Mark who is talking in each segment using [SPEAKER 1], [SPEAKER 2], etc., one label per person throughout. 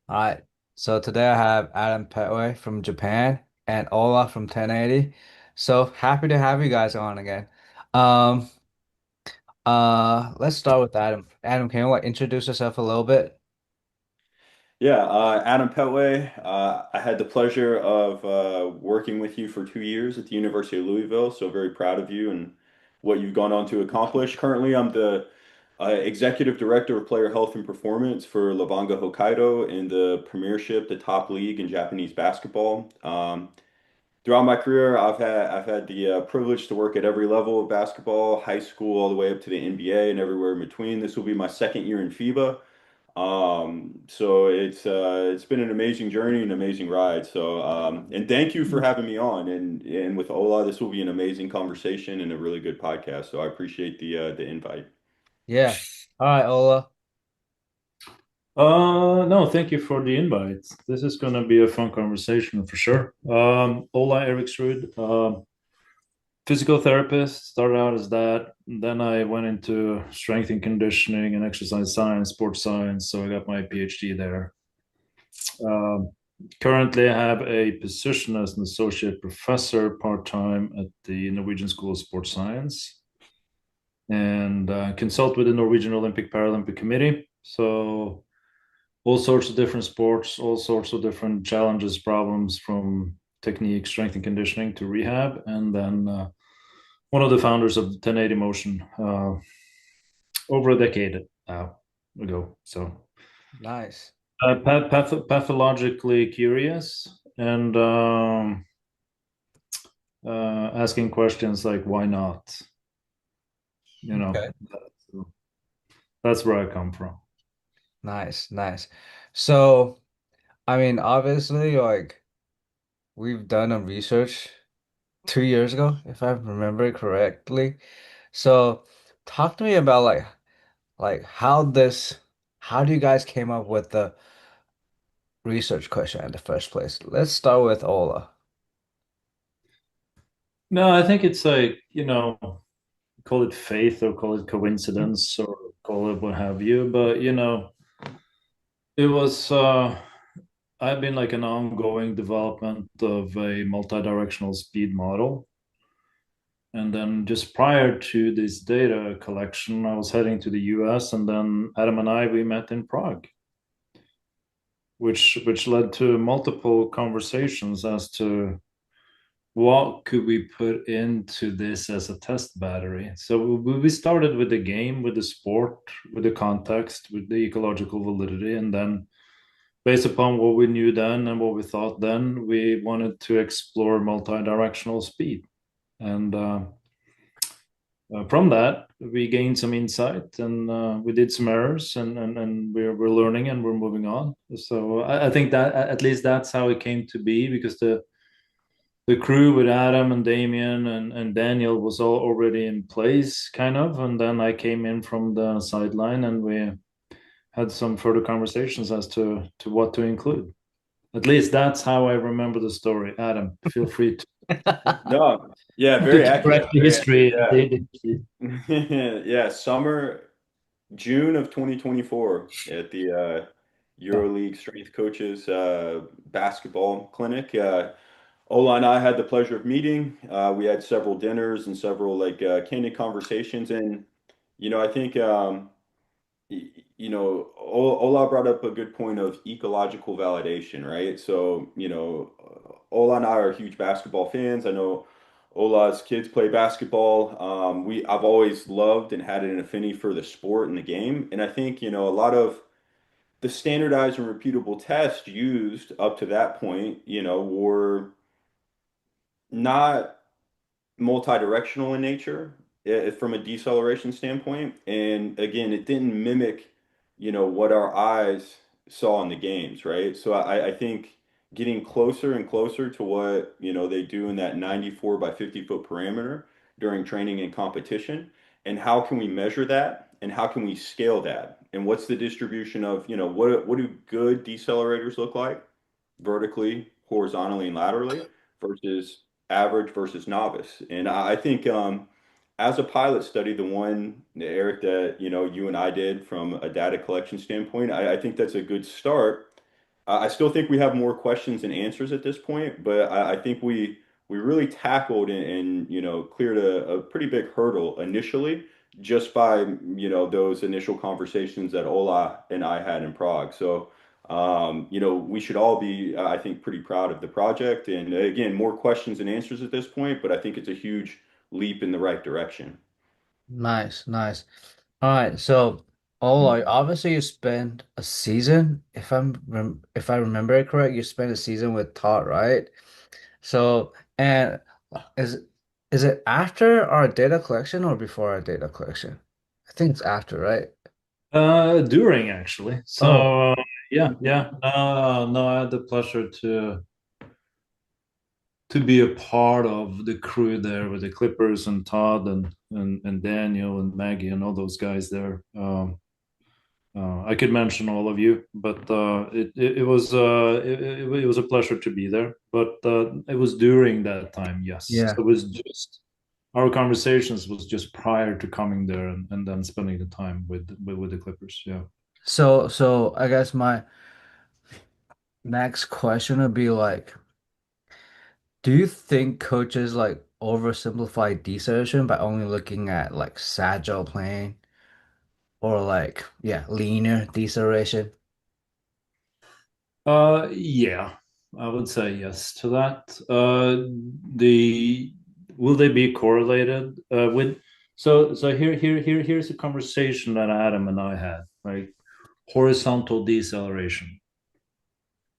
[SPEAKER 1] All right. So today I have Adam Petway from Japan and Ola from 1080. So happy to have you guys on again. Um, let's start with Adam. Adam, can you like introduce yourself a little bit?
[SPEAKER 2] Yeah, Adam Petway. I had the pleasure of working with you for 2 years at the University of Louisville, so very proud of you and what you've gone on to accomplish. Currently, I'm the Executive Director of Player Health and Performance for Lavanga Hokkaido in the Premiership, the top league in Japanese basketball. Throughout my career, I've had the privilege to work at every level of basketball, high school all the way up to the NBA and everywhere in between. This will be my second year in FIBA. So it's been an amazing journey, an amazing ride. So and thank you for having me on. And with Ola, this will be an amazing conversation and a really good podcast. So I appreciate the invite.
[SPEAKER 1] Yeah. All right, Ola.
[SPEAKER 3] No, thank you for the invite. This is going to be a fun conversation for sure. Ola Eriksrud, physical therapist, started out as that. Then I went into strength and conditioning and exercise science, sports science. So I got my PhD there. Um, Currently, I have a position as an associate professor part time at the Norwegian School of Sports Science and consult with the Norwegian Olympic Paralympic Committee. So all sorts of different sports, all sorts of different challenges, problems from technique, strength and conditioning to rehab. And then one of the founders of 1080 Motion over a decade ago. So
[SPEAKER 1] Nice.
[SPEAKER 3] pathologically curious and asking questions like, why not? You know,
[SPEAKER 1] Okay.
[SPEAKER 3] that's where I come from.
[SPEAKER 1] Nice, nice. So, I mean, obviously, like we've done a research 2 years ago, if I remember it correctly. So, talk to me about like how do you guys came up with the research question in the first place? Let's start with Ola.
[SPEAKER 3] No, I think it's like, call it faith or call it coincidence or call it what have you. But it was I've been like an ongoing development of a multi-directional speed model. And then just prior to this data collection, I was heading to the US and then Adam and I we met in Prague, which led to multiple conversations as to what could we put into this as a test battery. So we started with the game, with the sport, with the context, with the ecological validity, and then based upon what we knew then and what we thought then, we wanted to explore multi-directional speed. And from that, we gained some insight and we did some errors and we're learning and we're moving on. So I think that at least that's how it came to be because the crew with Adam and Damien and Daniel was all already in place, kind of. And then I came in from the sideline and we had some further conversations as to what to include. At least that's how I remember the story. Adam, feel free
[SPEAKER 2] No, yeah,
[SPEAKER 3] to
[SPEAKER 2] very accurate,
[SPEAKER 3] correct the
[SPEAKER 2] very accurate.
[SPEAKER 3] history.
[SPEAKER 2] Yeah, summer June of 2024 at the EuroLeague Strength Coaches basketball clinic. Ola and I had the pleasure of meeting. We had several dinners and several like candid conversations, and I think Ola brought up a good point of ecological validation, right? So Ola and I are huge basketball fans. I know Ola's kids play basketball. I've always loved and had an affinity for the sport and the game, and I think a lot of the standardized and repeatable tests used up to that point, were not multi-directional in nature from a deceleration standpoint. And again, it didn't mimic, what our eyes saw in the games, right? So I think getting closer and closer to what, they do in that 94 by 50 foot parameter during training and competition, and how can we measure that and how can we scale that? And what's the distribution of, what do good decelerators look like vertically, horizontally, and laterally versus average versus novice. And I think as a pilot study, the one, Eric, that you and I did from a data collection standpoint, I think that's a good start I still think we have more questions and answers at this point, but I think we really tackled and cleared a pretty big hurdle initially just by those initial conversations that Ola and I had in Prague. So we should all be I think pretty proud of the project. And again, more questions and answers at this point, but I think it's a huge leap in the right direction.
[SPEAKER 1] Nice, nice. All right, so Ola, obviously you spent a season, if I remember it correct, you spent a season with Todd, right? So, and is is it after our data collection or before our data collection? I think it's after, right?
[SPEAKER 3] During actually.
[SPEAKER 1] Oh,
[SPEAKER 3] So yeah, yeah. No, I had the pleasure to be a part of the crew there with the Clippers and Todd and Daniel and Maggie and all those guys there. I could mention all of you, but it was a pleasure to be there. But it was during that time, yes.
[SPEAKER 1] yeah.
[SPEAKER 3] So it was just our conversations was just prior to coming there and then spending the time with the Clippers. Yeah.
[SPEAKER 1] So I guess my next question would be like, do you think coaches like oversimplify deceleration by only looking at like sagittal plane or like yeah, linear deceleration?
[SPEAKER 3] Yeah, I would say yes to that. The Will they be correlated with? So here's a conversation that Adam and I had, right? Horizontal deceleration.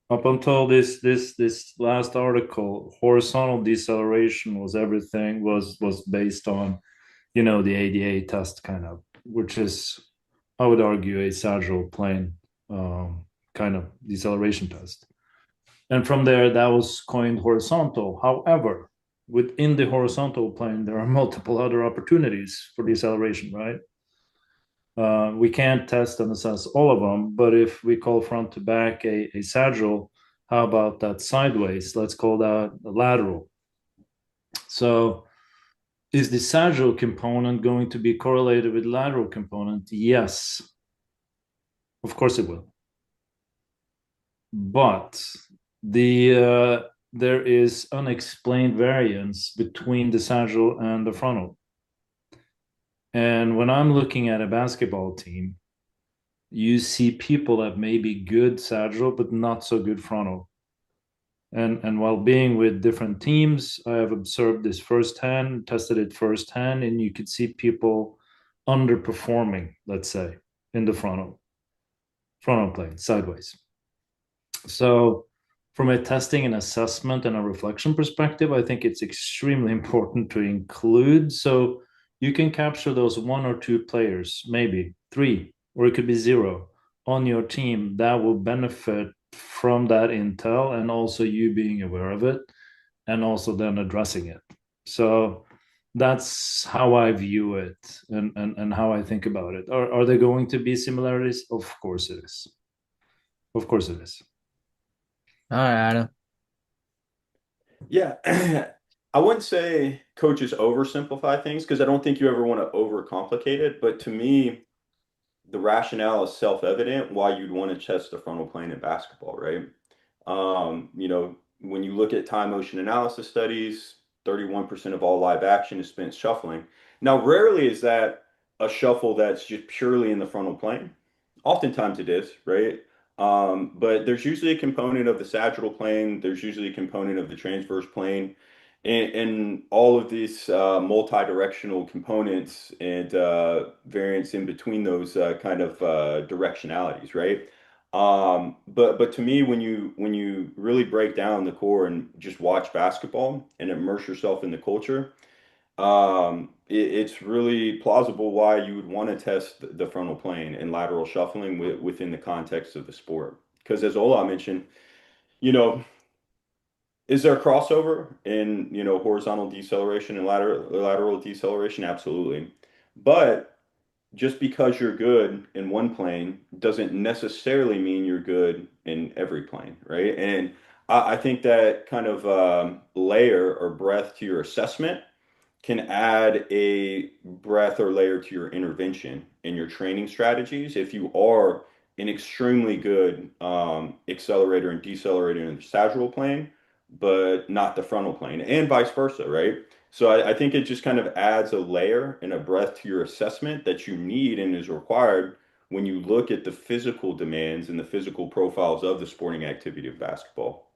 [SPEAKER 3] Up until this last article, horizontal deceleration was everything was based on, the ADA test kind of, which is I would argue a sagittal plane kind of deceleration test. And from there, that was coined horizontal. However, within the horizontal plane, there are multiple other opportunities for deceleration, right? We can't test and assess all of them, but if we call front to back a sagittal, how about that sideways? Let's call that a lateral. So, is the sagittal component going to be correlated with lateral component? Yes, of course it will. But there is unexplained variance between the sagittal and the frontal. And when I'm looking at a basketball team, you see people that may be good sagittal but not so good frontal. And while being with different teams, I have observed this firsthand, tested it firsthand, and you could see people underperforming, let's say, in the frontal plane, sideways. So, from a testing and assessment and a reflection perspective, I think it's extremely important to include. So, you can capture those one or two players, maybe three, or it could be zero on your team that will benefit from that intel and also you being aware of it and also then addressing it. So, that's how I view it and how I think about it. Are there going to be similarities? Of course it is. Of course it is.
[SPEAKER 1] All right, Adam.
[SPEAKER 2] Yeah, I wouldn't say coaches oversimplify things because I don't think you ever want to overcomplicate it. But to me, the rationale is self-evident why you'd want to test the frontal plane in basketball, right? When you look at time motion analysis studies, 31% of all live action is spent shuffling. Now, rarely is that a shuffle that's just purely in the frontal plane. Oftentimes it is, right? But there's usually a component of the sagittal plane, there's usually a component of the transverse plane, and all of these multi-directional components and variants in between those kind of directionalities, right? But to me, when you really break down the core and just watch basketball and immerse yourself in the culture, it's really plausible why you would want to test the frontal plane and lateral shuffling within the context of the sport. Because as Ola mentioned, you know, is there a crossover in, horizontal deceleration and lateral deceleration? Absolutely. But just because you're good in one plane doesn't necessarily mean you're good in every plane, right? And I think that kind of layer or breadth to your assessment can add a breadth or layer to your intervention and your training strategies if you are an extremely good accelerator and decelerator in the sagittal plane, but not the frontal plane, and vice versa, right? So I think it just kind of adds a layer and a breadth to your assessment that you need and is required when you look at the physical demands and the physical profiles of the sporting activity of basketball.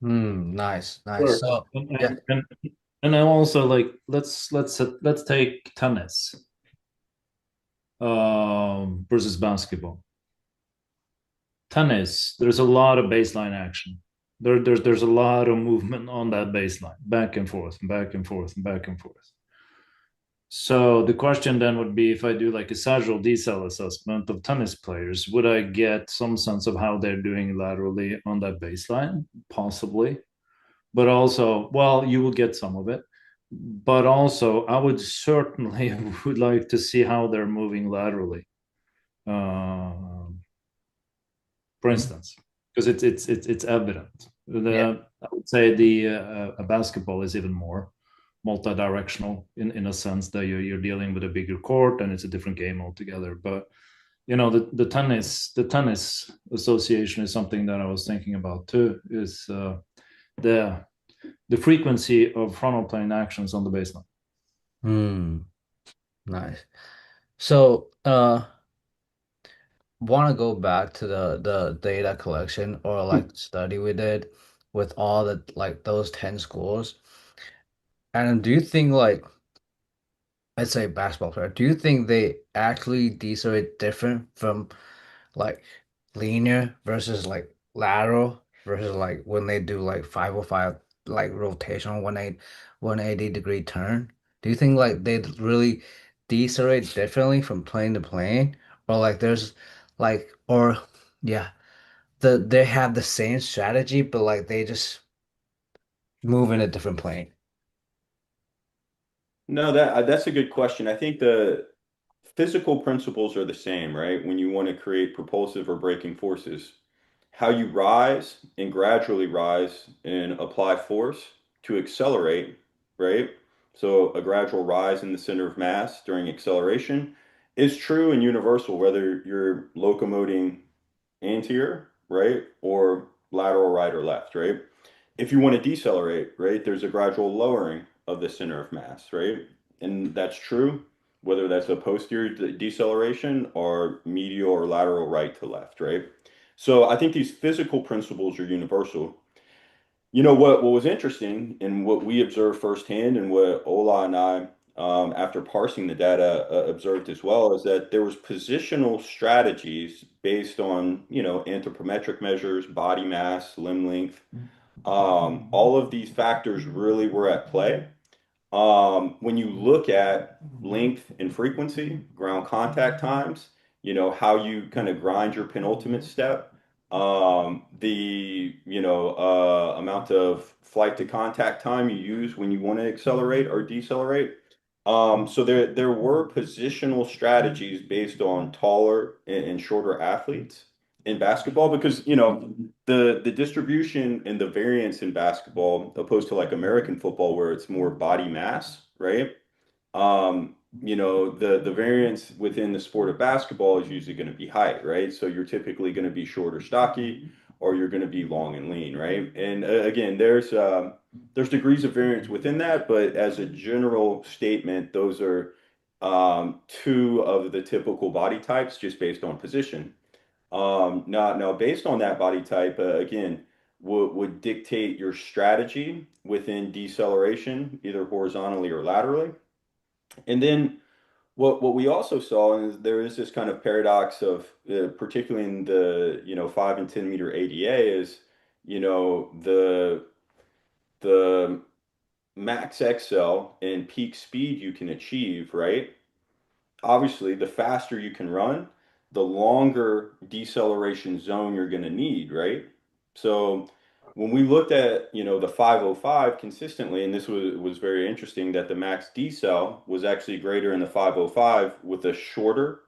[SPEAKER 1] Nice, nice.
[SPEAKER 3] Sure.
[SPEAKER 1] So,
[SPEAKER 3] And
[SPEAKER 1] yeah.
[SPEAKER 3] and, and, and I'm also like, let's take tennis versus basketball. Tennis, there's a lot of baseline action. There's a lot of movement on that baseline, back and forth, and back and forth, and back and forth. So the question then would be, if I do like a sagittal decel assessment of tennis players, would I get some sense of how they're doing laterally on that baseline? Possibly. But also, well, you will get some of it. But also, I would certainly would like to see how they're moving laterally. Um for instance, because it's evident.
[SPEAKER 1] Yeah.
[SPEAKER 3] I would say the a basketball is even more multi-directional in a sense that you're dealing with a bigger court and it's a different game altogether. But you know, the tennis association is something that I was thinking about too. Is the the frequency of frontal plane actions on the baseline.
[SPEAKER 1] Hmm. Nice. So, want to go back to the data collection or like study we did with all the like those 10 schools. And do you think like let's say basketball player, do you think they actually decelerate different from like linear versus like lateral versus like when they do like 505 like rotational 180 degree turn? Do you think like they really decelerate differently from plane to plane? Or like there's like or yeah, they have the same strategy but like they just move in a different plane.
[SPEAKER 2] No, that's a good question. I think the physical principles are the same, right? When you want to create propulsive or braking forces, how you rise and gradually rise and apply force to accelerate, right? So a gradual rise in the center of mass during acceleration is true and universal, whether you're locomoting anterior, right, or lateral right or left, right? If you want to decelerate, right, there's a gradual lowering of the center of mass, right? And that's true, whether that's a posterior deceleration or medial or lateral right to left, right? So I think these physical principles are universal. You know what was interesting and what we observed firsthand and what Ola and I, after parsing the data, observed as well is that there was positional strategies based on, anthropometric measures, body mass, limb length. All of these factors really were at play. When you look at length and frequency, ground contact times, how you kind of grind your penultimate step, the, amount of flight to contact time you use when you want to accelerate or decelerate. So there were positional strategies based on taller and shorter athletes in basketball because, the distribution and the variance in basketball, opposed to like American football where it's more body mass, right? The variance within the sport of basketball is usually going to be height, right? So you're typically going to be short or stocky, or you're going to be long and lean, right? And again, there's degrees of variance within that, but as a general statement, those are two of the typical body types just based on position. Now, based on that body type, again, would dictate your strategy within deceleration, either horizontally or laterally. And then what we also saw is there is this kind of paradox of, particularly in the 5 and 10 meter ADA, is the max XL and peak speed you can achieve, right? Obviously, the faster you can run, the longer deceleration zone you're going to need, right? So when we looked at, the 505 consistently, and this was very interesting that the max decel was actually greater in the 505 with a shorter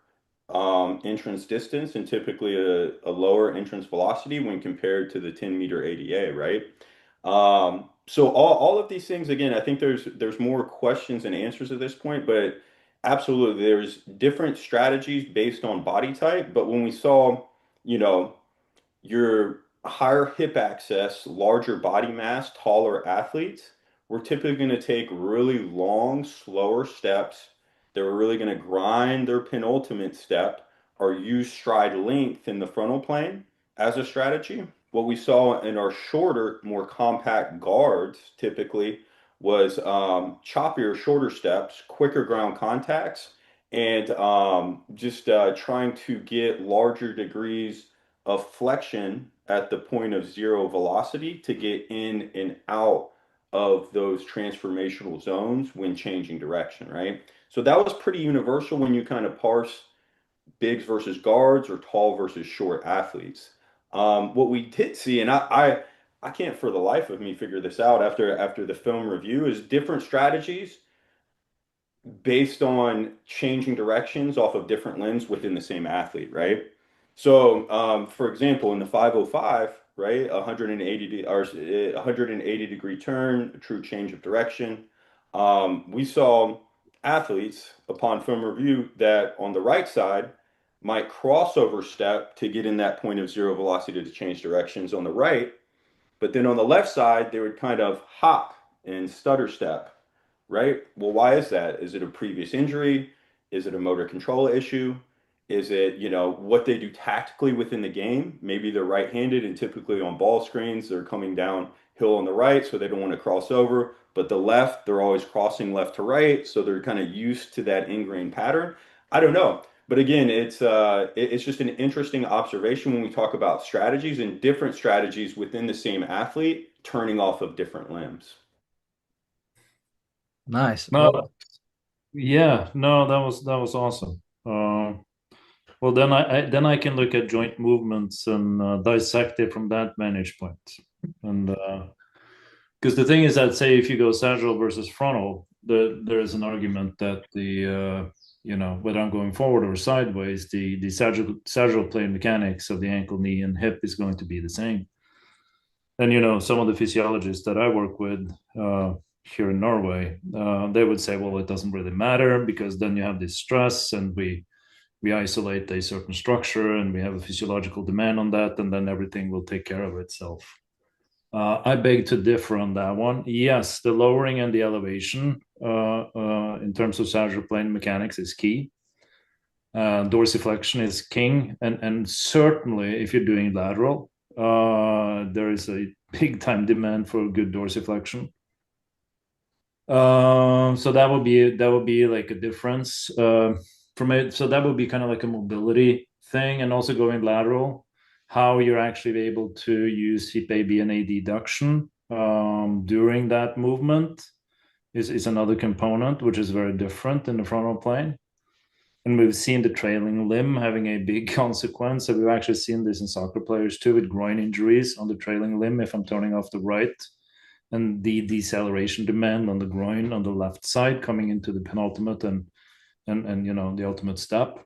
[SPEAKER 2] entrance distance and typically a lower entrance velocity when compared to the 10-meter ADA, right? So all of these things, again, I think there's more questions and answers at this point, but Absolutely. There's different strategies based on body type, but when we saw, you know, your higher hip access, larger body mass, taller athletes, we're typically going to take really long, slower steps. They're really going to grind their penultimate step or use stride length in the frontal plane as a strategy. What we saw in our shorter, more compact guards typically was choppier, shorter steps, quicker ground contacts, and just trying to get larger degrees of flexion at the point of zero velocity to get in and out of those transformational zones when changing direction, right? So that was pretty universal when you kind of parse bigs versus guards or tall versus short athletes. What we did see, and I can't for the life of me figure this out after the film review, is different strategies based on changing directions off of different limbs within the same athlete, right? So, for example, in the 505, right, 180 degree turn, true change of direction. We saw athletes upon film review that on the right side might crossover step to get in that point of zero velocity to change directions on the right, but then on the left side, they would kind of hop and stutter step, right? Well, why is that? Is it a previous injury? Is it a motor control issue? Is it, what they do tactically within the game? Maybe they're right-handed and typically on ball screens, they're coming downhill on the right, so they don't want to cross over. But the left, they're always crossing left to right, so they're kind of used to that ingrained pattern. I don't know. But again, it's just an interesting observation when we talk about strategies and different strategies within the same athlete turning off of different limbs.
[SPEAKER 1] Nice.
[SPEAKER 3] No,
[SPEAKER 1] Well,
[SPEAKER 3] yeah, no, that was awesome. Well, then I can look at joint movements and dissect it from that vantage point. And because the thing is that, say, if you go sagittal versus frontal, there is an argument that whether I'm going forward or sideways, the sagittal plane mechanics of the ankle, knee, and hip is going to be the same. And some of the physiologists that I work with here in Norway, they would say, well, it doesn't really matter because then you have this stress, and we isolate a certain structure, and we have a physiological demand on that, and then everything will take care of itself. I beg to differ on that one. Yes, the lowering and the elevation in terms of sagittal plane mechanics is key. Dorsiflexion is king, and certainly if you're doing lateral, there is a big time demand for good dorsiflexion. So that would be like a difference from it. So that would be kind of like a mobility thing, and also going lateral, how you're actually able to use hip AB and AD duction during that movement is another component, which is very different in the frontal plane. And we've seen the trailing limb having a big consequence. So we've actually seen this in soccer players too, with groin injuries on the trailing limb if I'm turning off the right, and the deceleration demand on the groin on the left side coming into the penultimate and the ultimate step.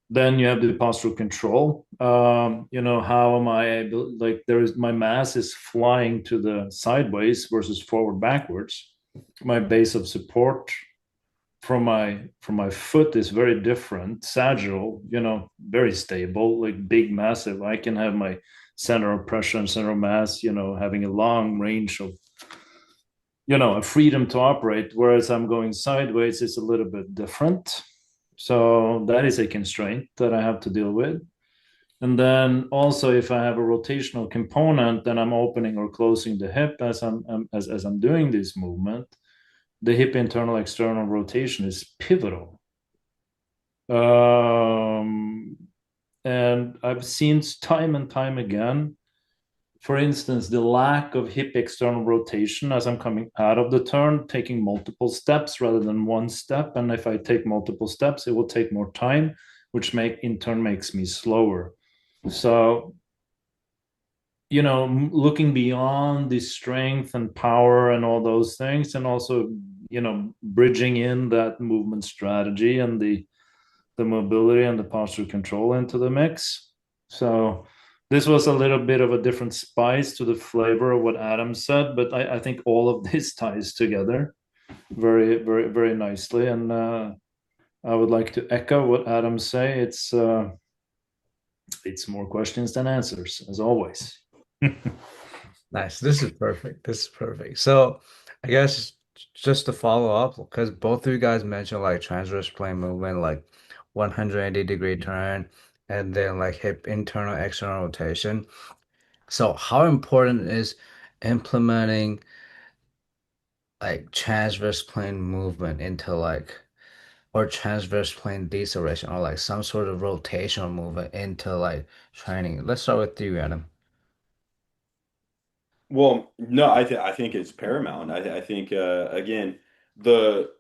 [SPEAKER 3] Then you have the postural control. How am I able, like, my mass is flying to the sideways versus forward backwards. My base of support from my foot is very different. Sagittal, very stable, like big, massive. I can have my center of pressure and center of mass, having a long range of, a freedom to operate. Whereas I'm going sideways, it's a little bit different. So that is a constraint that I have to deal with. And then also, if I have a rotational component, then I'm opening or closing the hip as I'm doing this movement. The hip internal external rotation is pivotal. And I've seen time and time again, for instance, the lack of hip external rotation as I'm coming out of the turn, taking multiple steps rather than one step. And if I take multiple steps, it will take more time, which in turn makes me slower. So, looking beyond the strength and power and all those things, and also, bridging in that movement strategy and the mobility and the posture control into the mix. So this was a little bit of a different spice to the flavor of what Adam said, but I think all of this ties together. very, very, very nicely. And I would like to echo what Adam say. It's more questions than answers, as always.
[SPEAKER 1] Nice. This is perfect. This is perfect. So I guess just to follow up, because both of you guys mentioned like transverse plane movement, like 180-degree turn, and then like hip internal external rotation. So how important is implementing like transverse plane movement into like or transverse plane deceleration or like some sort of rotational movement into like training? Let's start with you, Adam.
[SPEAKER 2] Well, no, I think it's paramount. I think again, the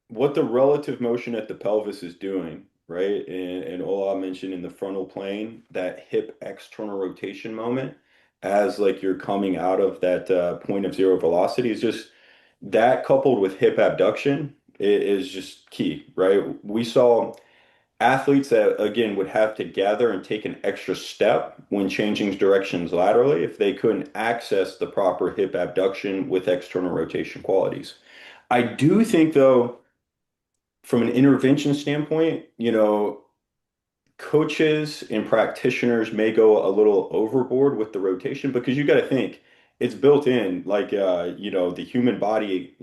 [SPEAKER 2] what the relative motion at the pelvis is doing, right? And Ola mentioned in the frontal plane that hip external rotation moment as like you're coming out of that point of zero velocity is just that coupled with hip abduction is just key, right? We saw athletes that again would have to gather and take an extra step when changing directions laterally if they couldn't access the proper hip abduction with external rotation qualities. I do think though, from an intervention standpoint, coaches and practitioners may go a little overboard with the rotation because you got to think it's built in like the human body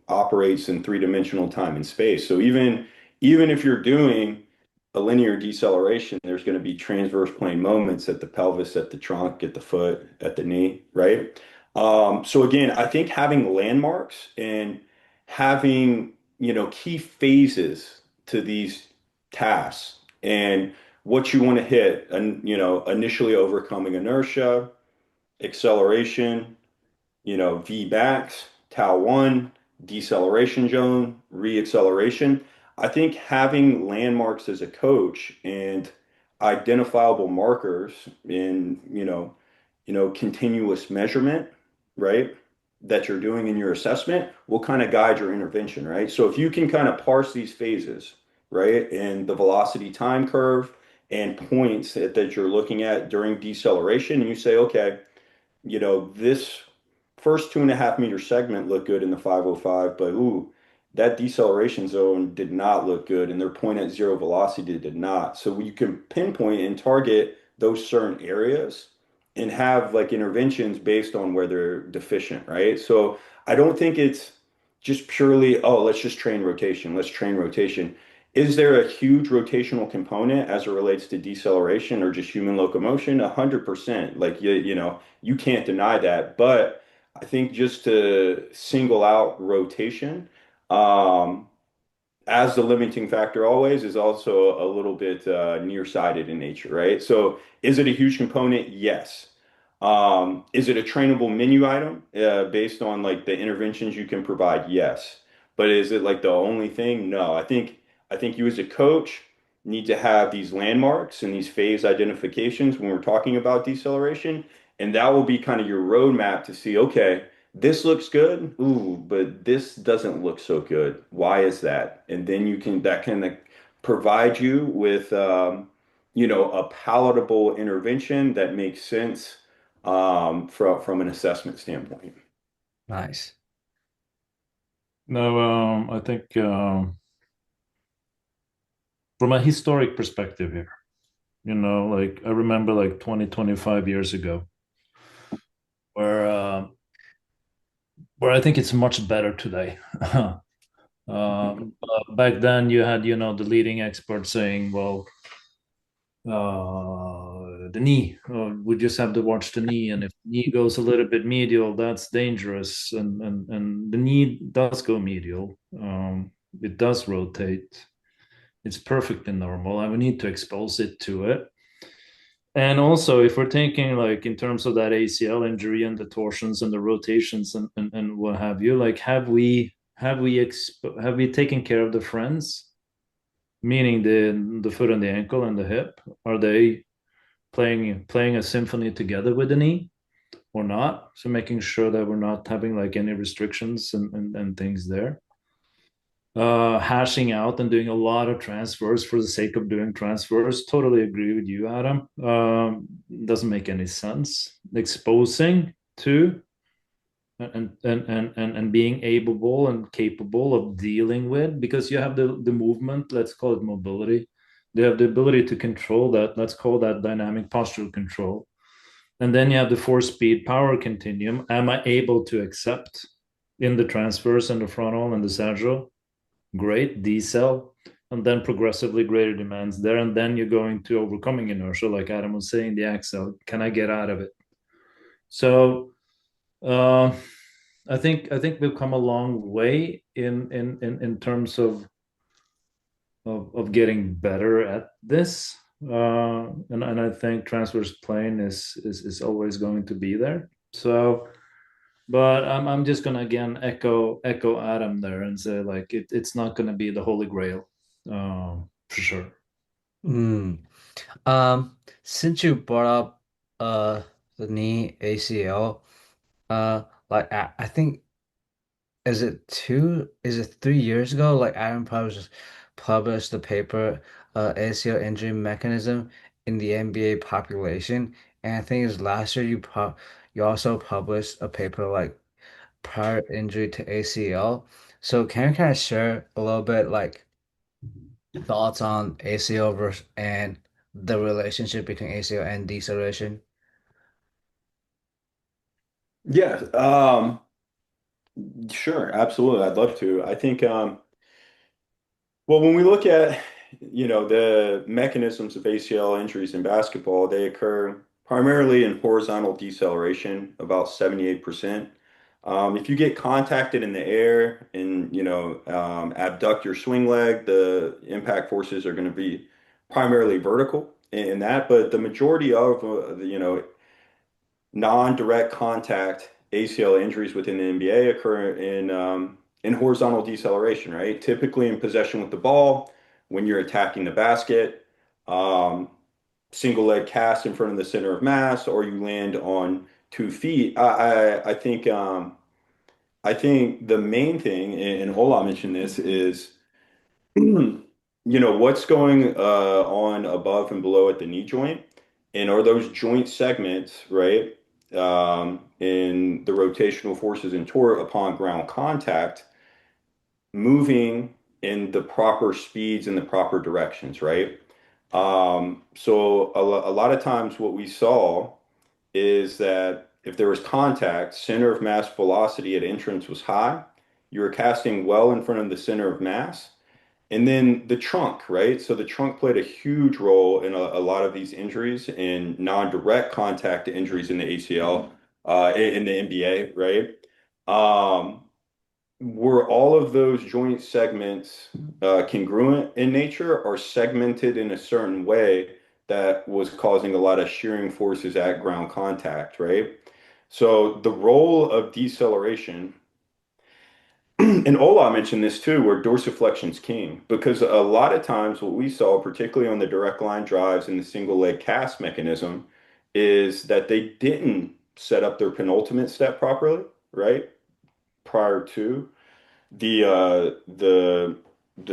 [SPEAKER 2] operates in three-dimensional time and space, so even if you're doing a linear deceleration there's going to be transverse plane moments at the pelvis, at the trunk, at the foot, at the knee, right? So again, I think having landmarks and having key phases to these tasks and what you want to hit, and initially overcoming inertia, acceleration, V max, tau one, deceleration zone, re-acceleration. I think having landmarks as a coach and identifiable markers in, continuous measurement, right? That you're doing in your assessment will kind of guide your intervention, right? So if you can kind of parse these phases, right, and the velocity time curve and points that you're looking at during deceleration, and you say, okay, this first 2.5 meter segment looked good in the 505, but ooh, that deceleration zone did not look good, and their point at zero velocity did not. So you can pinpoint and target those certain areas and have like interventions based on where they're deficient, right? So I don't think it's just purely, oh, let's just train rotation, let's train rotation. Is there a huge rotational component as it relates to deceleration or just human locomotion? 100%. Like you can't deny that. But I think just to single out rotation, um, as the limiting factor always is also a little bit nearsighted in nature, right? So is it a huge component? Yes. Is it a trainable menu item based on like the interventions you can provide? Yes. But is it like the only thing? No. I think you as a coach need to have these landmarks and these phase identifications when we're talking about deceleration, and that will be kind of your roadmap to see, okay, this looks good. Ooh, but this doesn't look so good. Why is that? And then that can like, provide you with, a palatable intervention that makes sense from an assessment standpoint.
[SPEAKER 1] Nice.
[SPEAKER 3] No, I think from a historic perspective here, like I remember like 20, 25 years ago, where I think it's much better today. Back then, you had, the leading experts saying, well, the knee, we just have to watch the knee. And if the knee goes a little bit medial, that's dangerous. And the knee does go medial. It does rotate. It's perfectly normal. And we need to expose it to it. And also, if we're thinking like in terms of that ACL injury and the torsions and the rotations and what have you, like have we taken care of the friends, meaning the foot and the ankle and the hip? Are they playing a symphony together with the knee or not? So making sure that we're not having like any restrictions and things there. Hashing out and doing a lot of transfers for the sake of doing transfers. Totally agree with you, Adam. Doesn't make any sense. Exposing to and being able and capable of dealing with, because you have the movement, let's call it mobility. They have the ability to control that. Let's call that dynamic postural control. And then you have the force speed power continuum. Am I able to accept in the transverse and the frontal and the sagittal? Great, decel. And then progressively greater demands there. And then you're going to overcoming inertia, like Adam was saying, the ACL. Can I get out of it? So uh, I think we've come a long way in terms of getting better at this. And I think transverse plane is always going to be there. So, but I'm just gonna again echo Adam there and say like it's not gonna be the holy grail, for sure.
[SPEAKER 1] Mm. Since you brought up the knee ACL, like I think is it 3 years ago? Like Adam published the paper ACL injury mechanism in the NBA population. And I think it's last year you also published a paper like prior injury to ACL. So can you kind of share a little bit like thoughts on ACL versus and the relationship between ACL and deceleration?
[SPEAKER 2] Yeah, sure, absolutely. I'd love to. I think well, when we look at, the mechanisms of ACL injuries in basketball, they occur primarily in horizontal deceleration, about 78%. If you get contacted in the air and, abduct your swing leg, the impact forces are going to be primarily vertical in that, but the majority of, non-direct contact ACL injuries within the NBA occur in horizontal deceleration, right? Typically in possession with the ball, when you're attacking the basket, um, single leg cast in front of the center of mass, or you land on 2 feet. I think the main thing, and Ola mentioned this, is what's going on above and below at the knee joint, and are those joint segments, right, in the rotational forces and torque upon ground contact moving in the proper speeds and the proper directions, right? So a lot of times what we saw is that if there was contact, center of mass velocity at entrance was high. You were casting well in front of the center of mass. And then the trunk, right? So the trunk played a huge role in a lot of these injuries and non-direct contact injuries in the ACL, in the NBA, right? Um, were all of those joint segments congruent in nature or segmented in a certain way that was causing a lot of shearing forces at ground contact, right? So the role of deceleration, and Ola mentioned this too, where dorsiflexion is king, because a lot of times what we saw, particularly on the direct line drives and the single leg cast mechanism, is that they didn't set up their penultimate step properly, right? Prior to the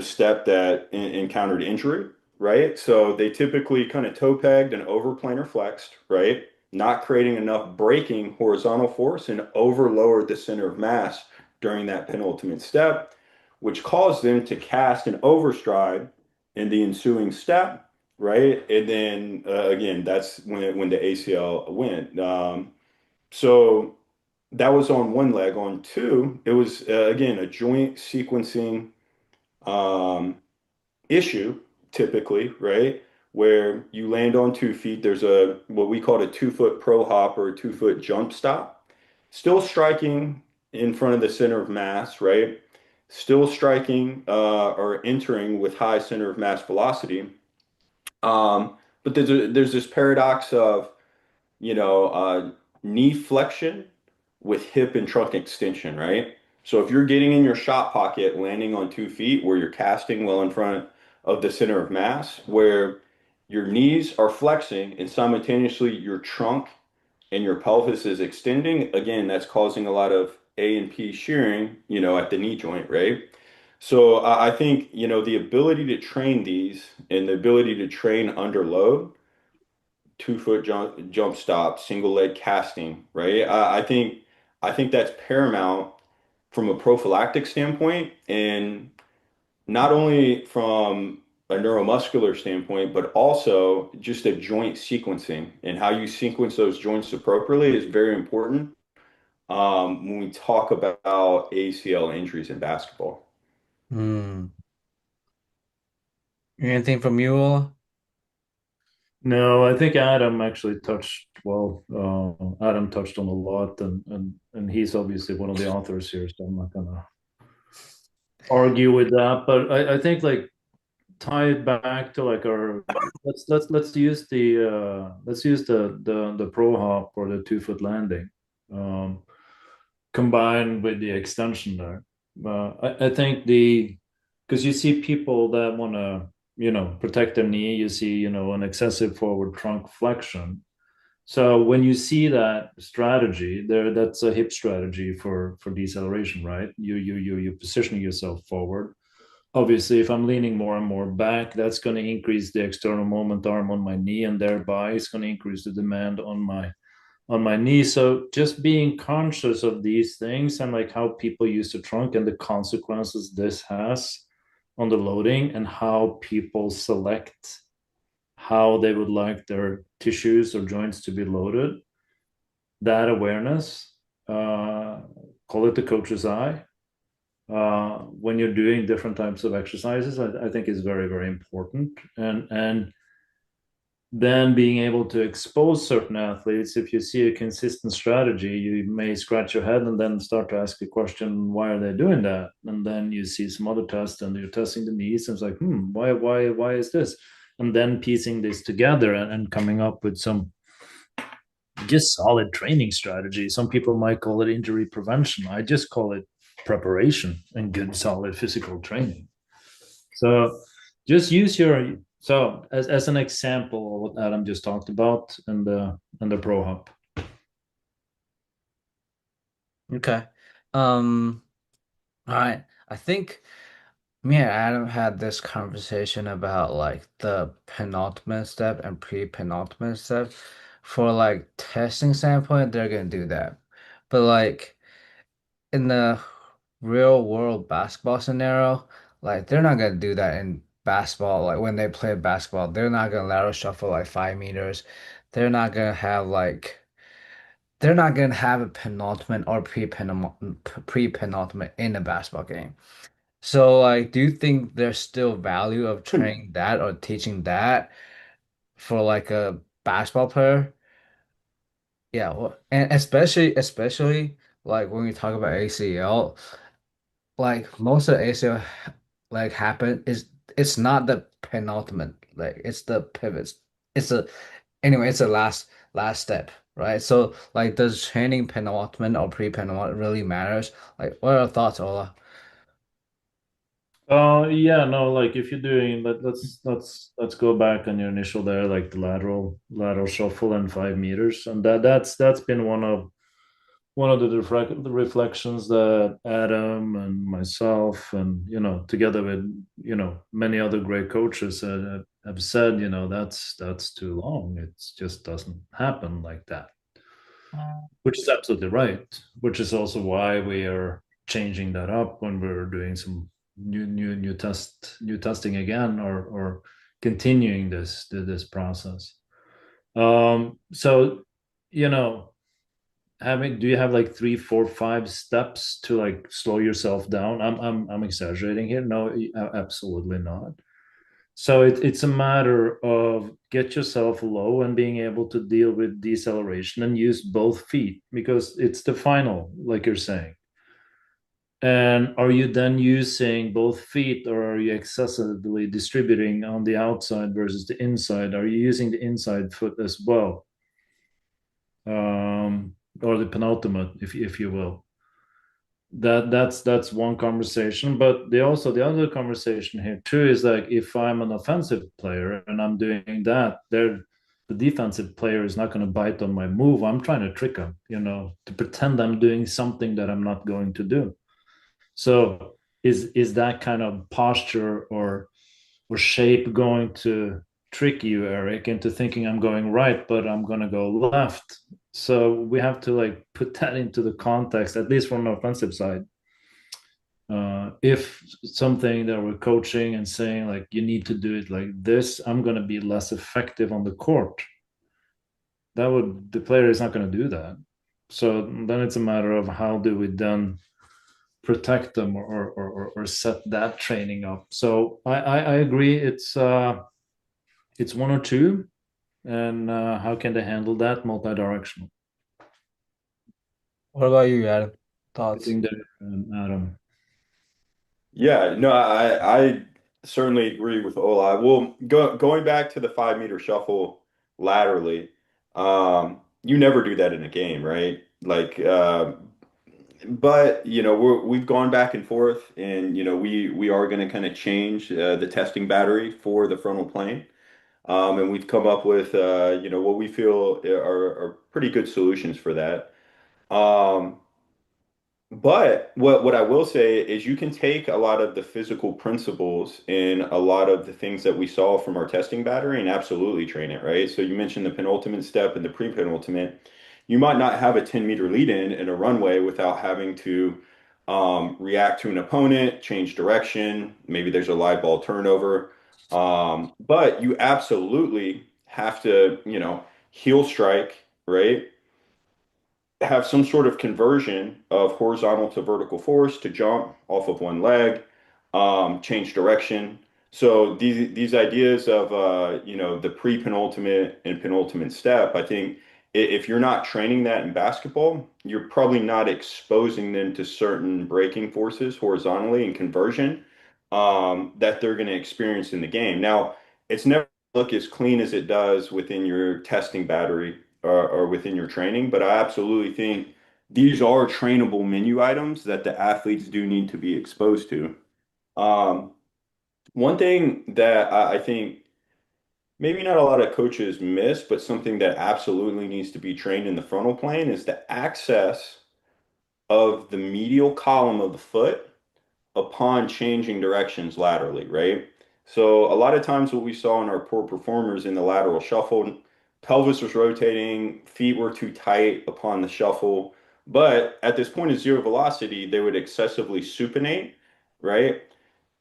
[SPEAKER 2] step that encountered injury, right? So they typically kind of toe pegged and over planar flexed, right? Not creating enough braking horizontal force and over lowered the center of mass during that penultimate step, which caused them to cast an overstride in the ensuing step, right? And then again, that's when the ACL went. So that was on one leg. On two, it was again a joint sequencing um, issue, typically, right? Where you land on 2 feet. There's a what we call a 2 foot pro hop or a 2 foot jump stop. Still striking in front of the center of mass, right? Still striking or entering with high center of mass velocity. But there's this paradox of you know, knee flexion with hip and trunk extension, right? So if you're getting in your shot pocket, landing on 2 feet where you're casting well in front of the center of mass, where your knees are flexing and simultaneously your trunk and your pelvis is extending, again, that's causing a lot of A and P shearing, at the knee joint, right? So I think, the ability to train these and the ability to train under load 2 foot jump stop, single leg casting, right? I think I think that's paramount from a prophylactic standpoint, and not only from a neuromuscular standpoint, but also just a joint sequencing and how you sequence those joints appropriately is very important when we talk about ACL injuries in basketball.
[SPEAKER 1] Hmm. Anything from you, Ola?
[SPEAKER 3] No, I think Adam actually touched well. Adam touched on a lot, and he's obviously one of the authors here, so I'm not gonna argue with that. But I think like tie it back to like our let's use the pro hop or the 2 foot landing, um, combined with the extension there. I think the because you see people that want to protect their knee, you see an excessive forward trunk flexion. So when you see that strategy there, that's a hip strategy for deceleration, right? You're positioning yourself forward. Obviously, if I'm leaning more and more back, that's going to increase the external moment arm on my knee, and thereby it's going to increase the demand on my knee. So just being conscious of these things and like how people use the trunk and the consequences this has on the loading and how people select how they would like their tissues or joints to be loaded. That awareness, uh, call it the coach's eye, when you're doing different types of exercises, I think is very, very important. And then being able to expose certain athletes, if you see a consistent strategy, you may scratch your head and then start to ask the question, why are they doing that? And then you see some other tests and you're testing the knees, and it's like, why is this? And then piecing this together and coming up with some just solid training strategy. Some people might call it injury prevention. I just call it preparation and good solid physical training. So just use your so as an example of what Adam just talked about and the pro hop.
[SPEAKER 1] Okay. Um, all right. I think me and Adam had this conversation about like the penultimate step and pre-penultimate step. For like testing standpoint, they're gonna do that. But like in the real world basketball scenario, like they're not gonna do that in basketball. Like when they play basketball, they're not gonna lateral shuffle like 5 meters. They're not gonna have like they're not gonna have a penultimate or pre-penultimate in a basketball game. So like, do you think there's still value of training that or teaching that for like a basketball player? Yeah, well, and especially like when we talk about ACL, like most of the ACL like happen is it's not the penultimate, like it's the pivots. It's a anyway, it's the last step, right? So like does training penultimate or pre-penultimate really matters? Like what are your thoughts, Ola?
[SPEAKER 3] Yeah, no, like if you're doing let's go back on your initial there, like the lateral shuffle and 5 meters, and that's been one of the reflections that Adam and myself and together with many other great coaches have said, that's too long. It just doesn't happen like that, which is absolutely right. Which is also why we are changing that up when we're doing some new testing again, or continuing this process. So you know having do you have like 3 4 5 steps to like slow yourself down? I'm exaggerating here. No, absolutely not. So it's a matter of get yourself low and being able to deal with deceleration and use both feet because it's the final, like you're saying. And are you then using both feet, or are you excessively distributing on the outside versus the inside? Are you using the inside foot as well, or the penultimate, if you will? That's one conversation, but the other conversation here too is like if I'm an offensive player and I'm doing that, the defensive player is not going to bite on my move. I'm trying to trick him, to pretend I'm doing something that I'm not going to do. So is that kind of posture or shape going to trick you, Eric, into thinking I'm going right but I'm going to go left? So we have to like put that into the context, at least from an offensive side. If something that we're coaching and saying like you need to do it like this, I'm going to be less effective on the court. That would the player is not going to do that. So then it's a matter of how do we then protect them or set that training up. So I agree. It's one or two, and how can they handle that multi-directional?
[SPEAKER 1] What about you, Adam?
[SPEAKER 3] I
[SPEAKER 1] Thoughts?
[SPEAKER 3] think that Adam.
[SPEAKER 2] Yeah, no, I certainly agree with Ola. Well, going back to the 5 meter shuffle laterally, you never do that in a game, right? Like, but we've gone back and forth, and we are going to kind of change the testing battery for the frontal plane, and we've come up with what we feel are pretty good solutions for that. Um, but what I will say is you can take a lot of the physical principles and a lot of the things that we saw from our testing battery and absolutely train it, right? So you mentioned the penultimate step and the pre-penultimate. You might not have a 10-meter lead in a runway without having to react to an opponent, change direction. Maybe there's a live ball turnover. But you absolutely have to, heel strike, right? Have some sort of conversion of horizontal to vertical force to jump off of one leg, change direction. So these ideas of the pre-penultimate and penultimate step, I think if you're not training that in basketball, you're probably not exposing them to certain braking forces horizontally and conversion that they're going to experience in the game. Now, it's never look as clean as it does within your testing battery or within your training. But I absolutely think these are trainable menu items that the athletes do need to be exposed to. Um, One thing that I think maybe not a lot of coaches miss, but something that absolutely needs to be trained in the frontal plane is the access of the medial column of the foot upon changing directions laterally, right? So a lot of times what we saw in our poor performers in the lateral shuffle, pelvis was rotating, feet were too tight upon the shuffle, but at this point of zero velocity, they would excessively supinate, right?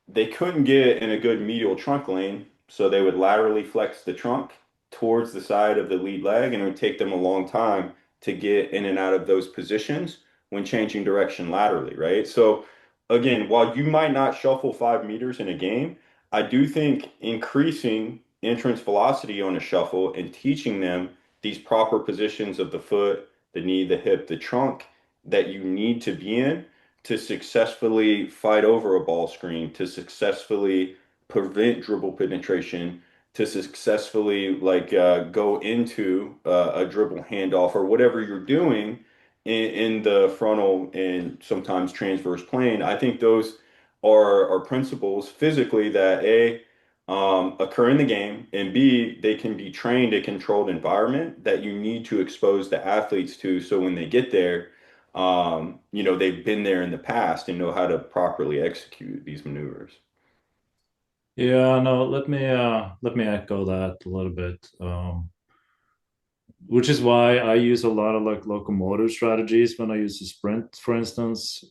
[SPEAKER 2] They couldn't get in a good medial trunk lane, so they would laterally flex the trunk towards the side of the lead leg, and it would take them a long time to get in and out of those positions when changing direction laterally, right? So, again, while you might not shuffle 5 meters in a game, I do think increasing entrance velocity on a shuffle and teaching them these proper positions of the foot, the knee, the hip, the trunk that you need to be in to successfully fight over a ball screen, to successfully prevent dribble penetration, to successfully go into a dribble handoff or whatever you're doing in the frontal and sometimes transverse plane. I think those are principles physically that occur in the game, and B, they can be trained in a controlled environment that you need to expose the athletes to so when they get there they've been there in the past and know how to properly execute these maneuvers.
[SPEAKER 3] Yeah, no, let me echo that a little bit. Which is why I use a lot of like locomotive strategies when I use a sprint, for instance,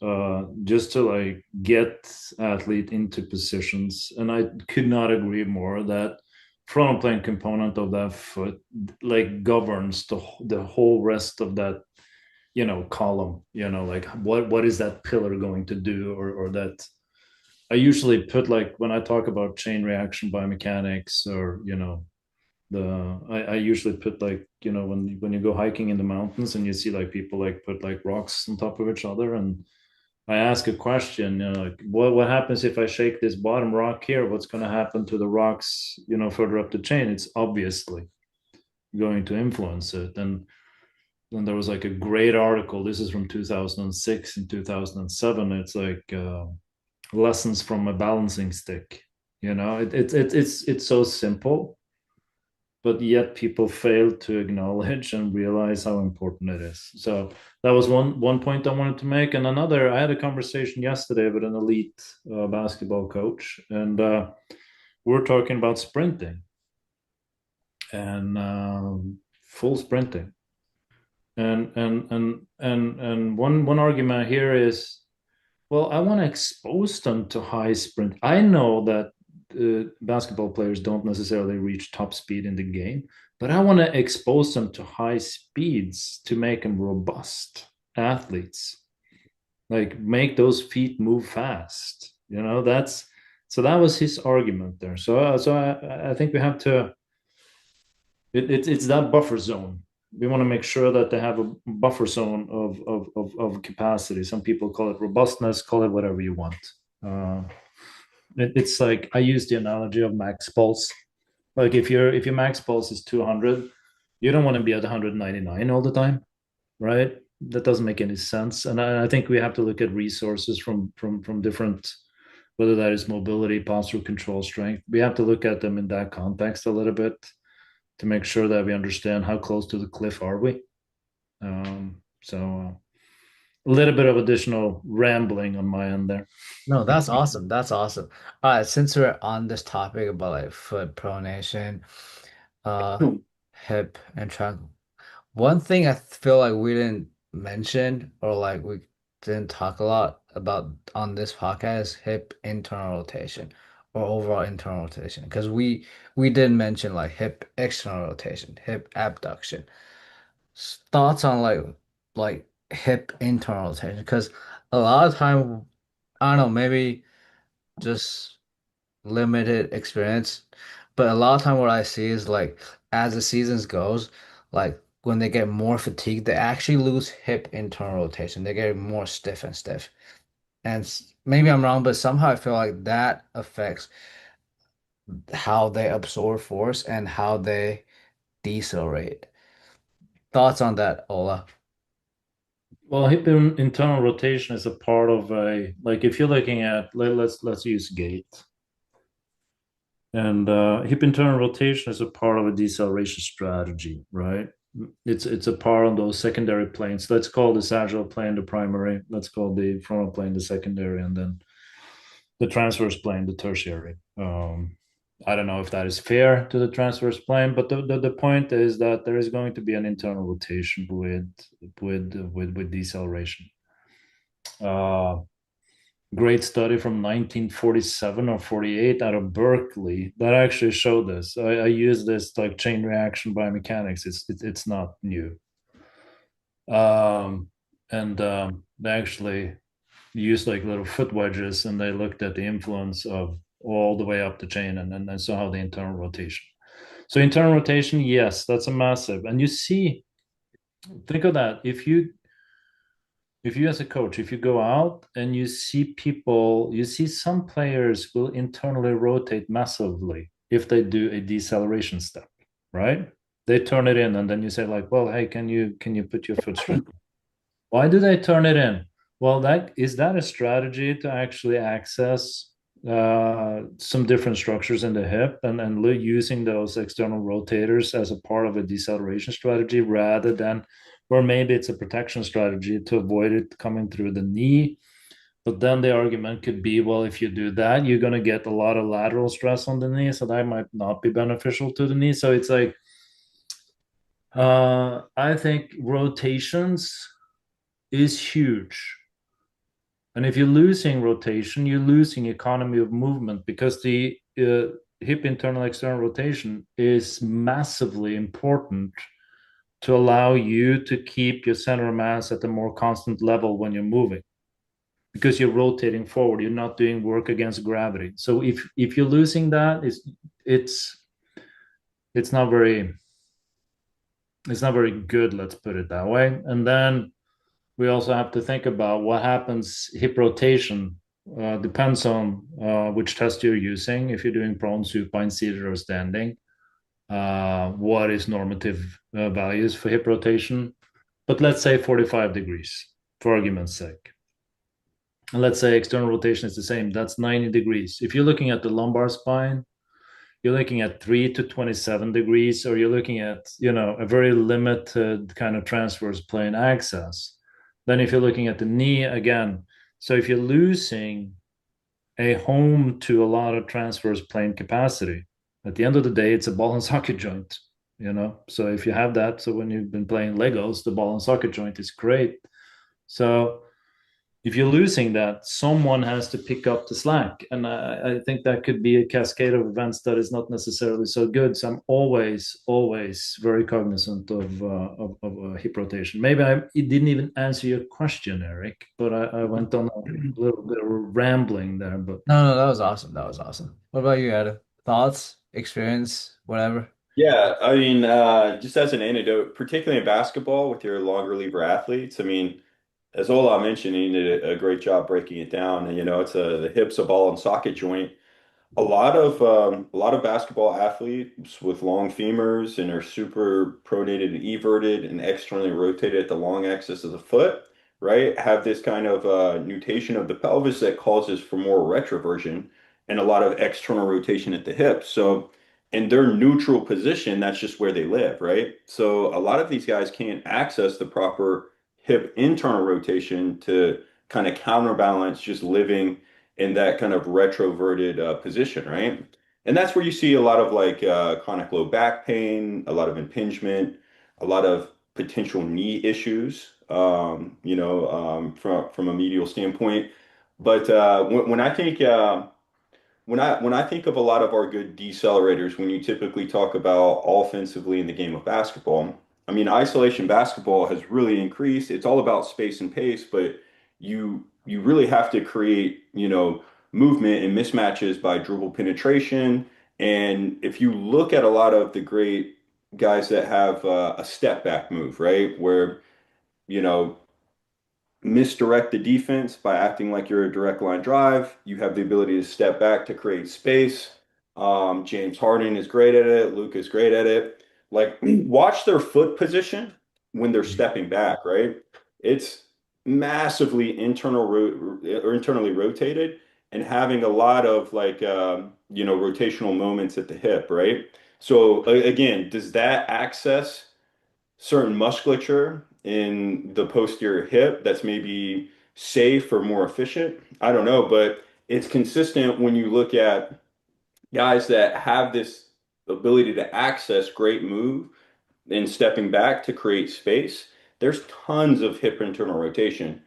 [SPEAKER 3] just to like get athlete into positions. And I could not agree more that frontal plane component of that foot like governs the whole rest of that column. Like what is that pillar going to do, or that I usually put like when I talk about chain reaction biomechanics, or I usually put like when you go hiking in the mountains and you see like people like put like rocks on top of each other, and I ask a question, like what happens if I shake this bottom rock here? What's going to happen to the rocks further up the chain? It's obviously going to influence it. And there was like a great article. This is from 2006 and 2007. It's like lessons from a balancing stick. It's so simple, but yet people fail to acknowledge and realize how important it is. So that was one point I wanted to make. And another, I had a conversation yesterday with an elite basketball coach, and we're talking about sprinting and full sprinting. And one argument here is, well, I want to expose them to high sprint. I know that basketball players don't necessarily reach top speed in the game, but I want to expose them to high speeds to make them robust athletes, like make those feet move fast. That's so that was his argument there. So I think we have to. It's that buffer zone. We want to make sure that they have a buffer zone of capacity. Some people call it robustness, call it whatever you want. Uh, it's like I use the analogy of max pulse. Like if your max pulse is 200, you don't want to be at 199 all the time, right? That doesn't make any sense. And I think we have to look at resources from different, whether that is mobility, posture control, strength. We have to look at them in that context a little bit to make sure that we understand how close to the cliff are we. So a little bit of additional rambling on my end there.
[SPEAKER 1] No, that's awesome. That's awesome. Since we're on this topic about like foot pronation, uh, hip and trunk, one thing I feel like we didn't mention or like we didn't talk a lot about on this podcast is hip internal rotation or overall internal rotation. Because we did mention like hip external rotation, hip abduction. Thoughts on like hip internal rotation? Because a lot of time, I don't know, maybe just limited experience. But a lot of time what I see is like as the seasons goes, like when they get more fatigued, they actually lose hip internal rotation. They get more stiff and stiff. And maybe I'm wrong, but somehow I feel like that affects how they absorb force and how they decelerate. Thoughts on that, Ola?
[SPEAKER 3] Well, hip internal rotation is a part of a, like if you're looking at, let's use gait. And hip internal rotation is a part of a deceleration strategy, right? It's a part on those secondary planes. Let's call the sagittal plane the primary. Let's call the frontal plane the secondary, and then the transverse plane the tertiary. I don't know if that is fair to the transverse plane, but the point is that there is going to be an internal rotation with deceleration. Uh, Great study from 1947 or 48 out of Berkeley that actually showed this. I use this like chain reaction biomechanics. It's not new. And they actually used like little foot wedges and they looked at the influence of all the way up the chain and then saw how the internal rotation. So internal rotation, yes, that's a massive. And you see, think of that. If you as a coach, if you go out and you see people, you see some players will internally rotate massively if they do a deceleration step, right? They turn it in and then you say like, well, hey, can you put your foot straight? Why do they turn it in? Well, that a strategy to actually access some different structures in the hip and using those external rotators as a part of a deceleration strategy rather than, or maybe it's a protection strategy to avoid it coming through the knee. But then the argument could be, well, if you do that, you're going to get a lot of lateral stress on the knee, so that might not be beneficial to the knee. So it's like, I think rotations is huge. And if you're losing rotation, you're losing economy of movement because the hip internal external rotation is massively important to allow you to keep your center of mass at a more constant level when you're moving because you're rotating forward. You're not doing work against gravity. So if you're losing that, it's it's not very it's not very good, let's put it that way. And then we also have to think about what happens. Hip rotation depends on which test you're using. If you're doing prone, supine, seated, or standing, what is normative values for hip rotation? But let's say 45 degrees, for argument's sake. And let's say external rotation is the same. That's 90 degrees. If you're looking at the lumbar spine, you're looking at 3 to 27 degrees, or you're looking at, a very limited kind of transverse plane access. Then if you're looking at the knee again, so if you're losing a home to a lot of transverse plane capacity, at the end of the day, it's a ball and socket joint. you know. So if you have that, so when you've been playing Legos, the ball and socket joint is great. So if you're losing that, someone has to pick up the slack. And I think that could be a cascade of events that is not necessarily so good. So I'm always very cognizant of hip rotation. Maybe I didn't even answer your question, Eric, but I went on a little bit of rambling there. But
[SPEAKER 1] No, no, that was awesome. That was awesome. What about you, Adam? Thoughts, experience, whatever?
[SPEAKER 2] Yeah, I mean, just as an anecdote, particularly in basketball with your long reliever athletes, I mean, as Ola mentioned, he did a great job breaking it down. And, it's the hips, a ball and socket joint. A lot of basketball athletes with long femurs and are super pronated and everted and externally rotated at the long axis of the foot, right? Have this kind of nutation of the pelvis that causes for more retroversion and a lot of external rotation at the hips. So in their neutral position, that's just where they live, right? So a lot of these guys can't access the proper hip internal rotation to kind of counterbalance just living in that kind of retroverted position, right? And that's where you see a lot of like chronic low back pain, a lot of impingement, a lot of potential knee issues, from a medial standpoint. But when I think when I think of a lot of our good decelerators, when you typically talk about offensively in the game of basketball, I mean, isolation basketball has really increased. It's all about space and pace, but you really have to create, movement and mismatches by dribble penetration. And if you look at a lot of the great guys that have a step back move, right, where you know misdirect the defense by acting like you're a direct line drive. You have the ability to step back to create space. James Harden is great at it. Luke is great at it. Like, watch their foot position when they're stepping back, right? It's massively or internally rotated and having a lot of like, rotational moments at the hip, right? So again, does that access certain musculature in the posterior hip that's maybe safe or more efficient? I don't know, but it's consistent when you look at guys that have this ability to access great move and stepping back to create space. There's tons of hip internal rotation.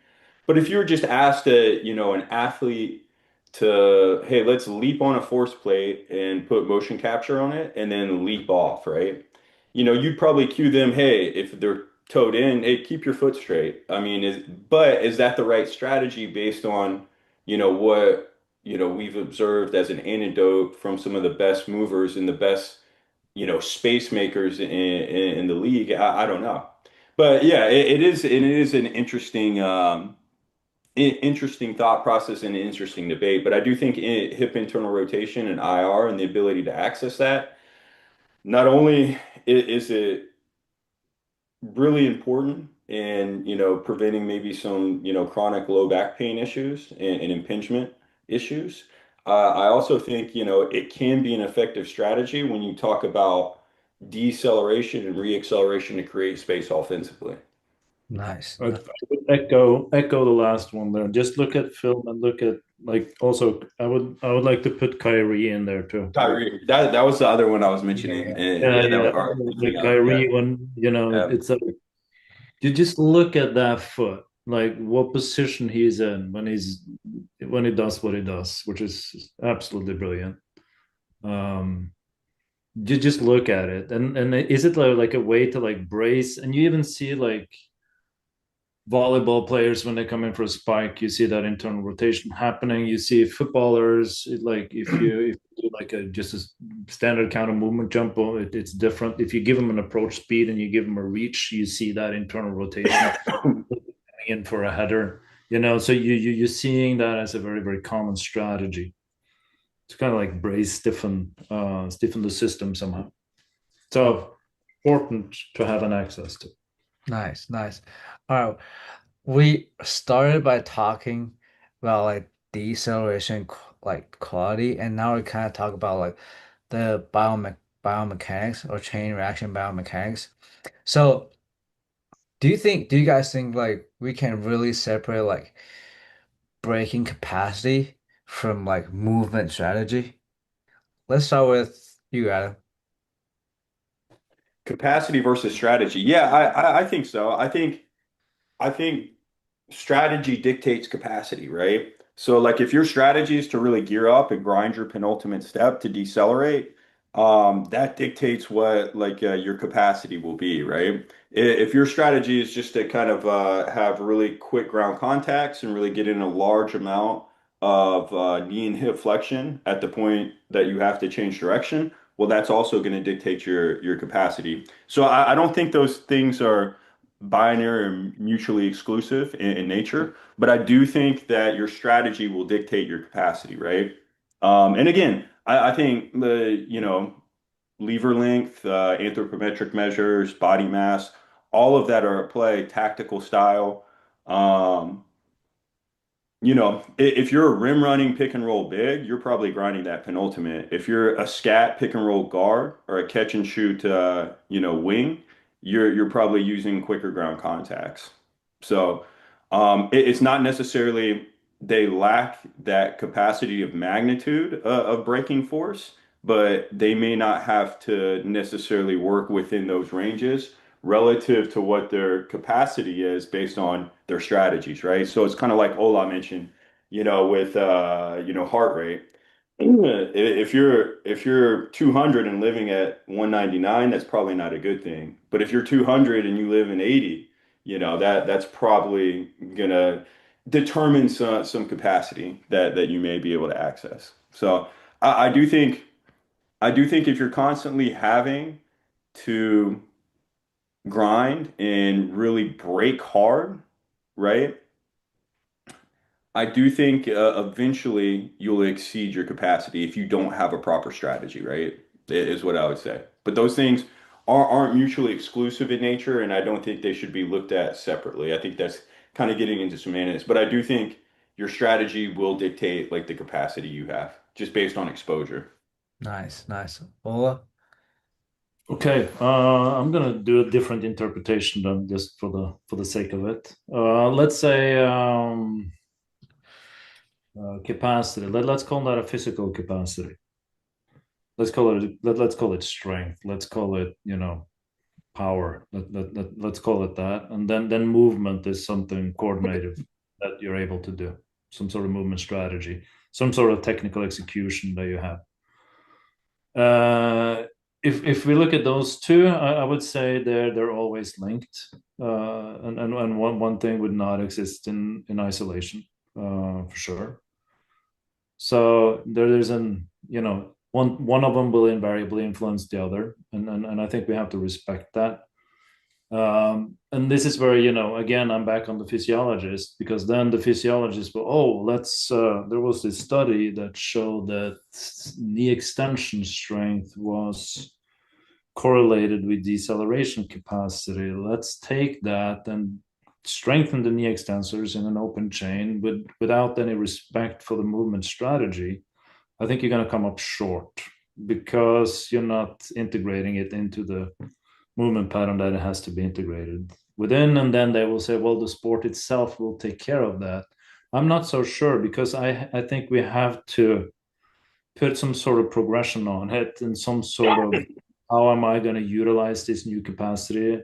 [SPEAKER 2] But if you were just asked an athlete to, hey, let's leap on a force plate and put motion capture on it and then leap off, right? You'd probably cue them, hey, if they're toed in, hey, keep your foot straight. I mean, is that the right strategy based on, what, we've observed as an anecdote from some of the best movers and the best, space makers in the league? I don't know. But yeah, it is an interesting thought process and an interesting debate. But I do think hip internal rotation and IR and the ability to access that, not only is it really important in, preventing maybe some, chronic low back pain issues and impingement issues. I also think, it can be an effective strategy when you talk about deceleration and reacceleration to create space offensively.
[SPEAKER 1] Nice.
[SPEAKER 3] I would echo the last one there. Just look at film and look at like also I would like to put Kyrie in there too.
[SPEAKER 2] Kyrie, that was the other one I was mentioning.
[SPEAKER 1] Yeah.
[SPEAKER 2] And
[SPEAKER 3] Yeah,
[SPEAKER 2] yeah, that
[SPEAKER 3] yeah.
[SPEAKER 2] was our
[SPEAKER 3] The
[SPEAKER 2] thinking of. Yeah.
[SPEAKER 3] Kyrie one,
[SPEAKER 2] Yeah.
[SPEAKER 3] it's a you just look at that foot, like what position he's in when he does what he does, which is absolutely brilliant. Um, you just look at it, and is it like a way to like brace? And you even see like volleyball players when they come in for a spike, you see that internal rotation happening. You see footballers like if you do like a just a standard counter movement jump, it's different. If you give them an approach speed and you give them a reach, you see that internal rotation in for a header. So you're seeing that as a very very common strategy. It's kind of like brace stiffen the system somehow. So important to have an access to.
[SPEAKER 1] Nice, nice. All right. We started by talking about like deceleration, like quality, and now we kind of talk about like the biomechanics or chain reaction biomechanics. So, do you guys think like we can really separate like braking capacity from like movement strategy? Let's start with you, Adam.
[SPEAKER 2] Capacity versus strategy. Yeah, I think so. I think strategy dictates capacity, right? So like if your strategy is to really gear up and grind your penultimate step to decelerate, that dictates what like your capacity will be, right? If your strategy is just to kind of have really quick ground contacts and really get in a large amount of knee and hip flexion at the point that you have to change direction, well, that's also going to dictate your capacity. So I don't think those things are binary or mutually exclusive in nature, but I do think that your strategy will dictate your capacity, right? And again, I think lever length, anthropometric measures, body mass, all of that are at play, tactical style. Um, if you're a rim running pick and roll big, you're probably grinding that penultimate. If you're a scat pick and roll guard or a catch and shoot, wing, you're probably using quicker ground contacts. So it's not necessarily they lack that capacity of magnitude of braking force, but they may not have to necessarily work within those ranges relative to what their capacity is based on their strategies, right? So it's kind of like Ola mentioned, with heart rate. If you're 200 and living at 199, that's probably not a good thing. But if you're 200 and you live in 80, that's probably gonna determine some capacity that you may be able to access. So I do think if you're constantly having to grind and really break hard, right? I do think eventually you'll exceed your capacity if you don't have a proper strategy, right? Is what I would say. But those things aren't mutually exclusive in nature, and I don't think they should be looked at separately. I think that's kind of getting into semantics, but I do think your strategy will dictate like the capacity you have just based on exposure.
[SPEAKER 1] Nice, nice. Ola?
[SPEAKER 3] Okay, I'm gonna do a different interpretation than just for the sake of it. Let's say capacity. Let's call that a physical capacity. Let's call it strength. Let's call it power. Let's call it that. And then movement is something coordinated that you're able to do. Some sort of movement strategy, some sort of technical execution that you have. If we look at those two, I would say they're always linked. And one thing would not exist in isolation, for sure. So there's one of them will invariably influence the other, and I think we have to respect that. And this is where, again, I'm back on the physiologist, because then the physiologist will, there was this study that showed that knee extension strength was correlated with deceleration capacity. Let's take that and strengthen the knee extensors in an open chain without any respect for the movement strategy. I think you're going to come up short because you're not integrating it into the movement pattern that it has to be integrated within. And then they will say, well, the sport itself will take care of that. I'm not so sure, because I think we have to put some sort of progression on it and some sort of how am I going to utilize this new capacity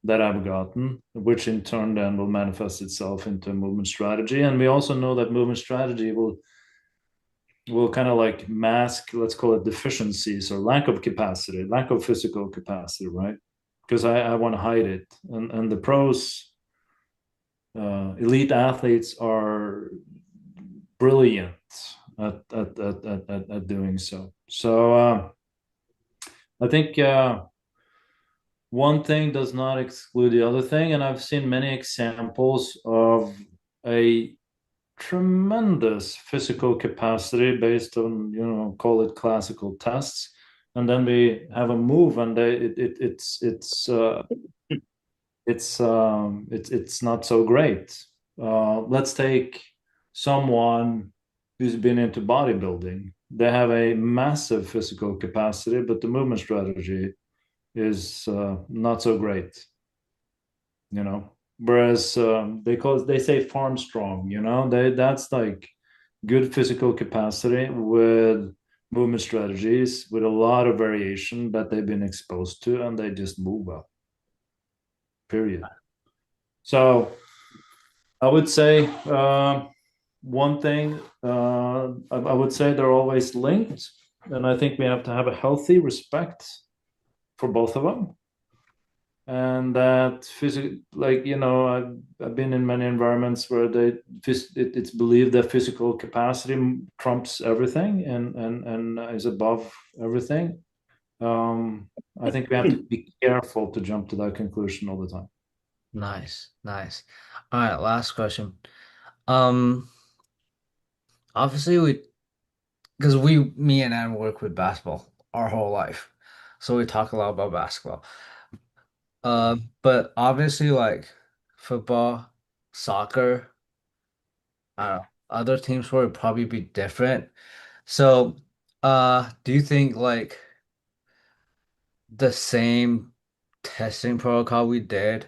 [SPEAKER 3] that I've gotten, which in turn then will manifest itself into a movement strategy. And we also know that movement strategy will kind of like mask, let's call it deficiencies or lack of capacity, lack of physical capacity, right? Because I want to hide it. And the pros, elite athletes are brilliant at doing so. So I think one thing does not exclude the other thing. And I've seen many examples of a tremendous physical capacity based on, call it classical tests, and then we have a move and it's not so great. Let's take someone who's been into bodybuilding. They have a massive physical capacity, but the movement strategy is not so great, you know. Whereas they say farm strong, that's like good physical capacity with movement strategies with a lot of variation that they've been exposed to, and they just move well, period. So I would say one thing, I would say they're always linked. And I think we have to have a healthy respect for both of them. And that physical, like, I've been in many environments where it's believed that physical capacity trumps everything and is above everything. I think we have to be careful to jump to that conclusion all the time.
[SPEAKER 1] Nice, nice. All right, last question. Um, Obviously because me and Ann work with basketball our whole life, so we talk a lot about basketball. But obviously, like football, soccer, other teams would probably be different. So, do you think like the same testing protocol we did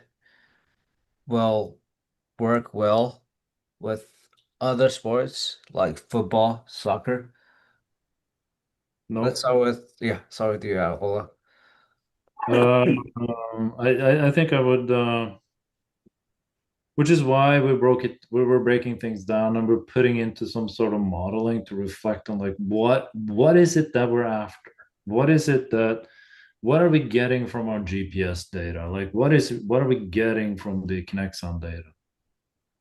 [SPEAKER 1] will work well with other sports like football, soccer? Let's
[SPEAKER 3] No.
[SPEAKER 1] start with yeah, start with you, Ola.
[SPEAKER 3] Uh, I think I would, which is why we were breaking things down and we're putting into some sort of modeling to reflect on like what is it that we're after? What is it that what are we getting from our GPS data? Like what are we getting from the Kinexon data?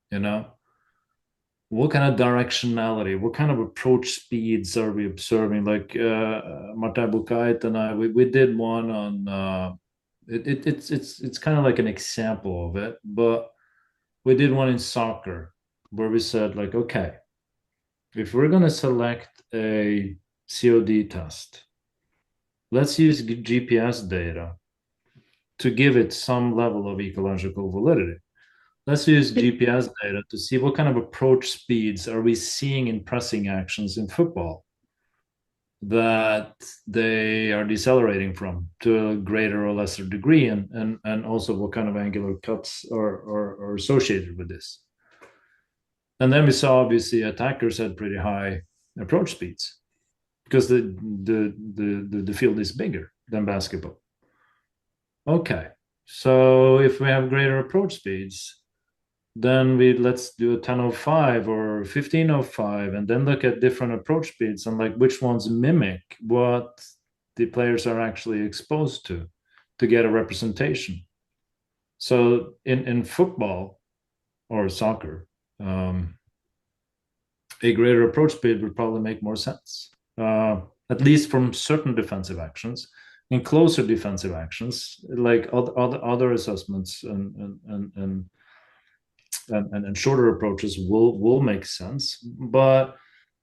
[SPEAKER 3] You know? What kind of directionality, what kind of approach speeds are we observing? Like Marta Bukait and we did one on it's kind of like an example of it, but we did one in soccer where we said like, okay, if we're going to select a COD test, let's use GPS data to give it some level of ecological validity. Let's use GPS data to see what kind of approach speeds are we seeing in pressing actions in football that they are decelerating from to a greater or lesser degree, and also what kind of angular cuts are associated with this. And then we saw obviously attackers had pretty high approach speeds because the field is bigger than basketball. Okay, so if we have greater approach speeds, then let's do a 10:05 or 15:05 and then look at different approach speeds and like which ones mimic what the players are actually exposed to get a representation. So in football or soccer, a greater approach speed would probably make more sense, at least from certain defensive actions. In closer defensive actions, like other assessments and shorter approaches will make sense. But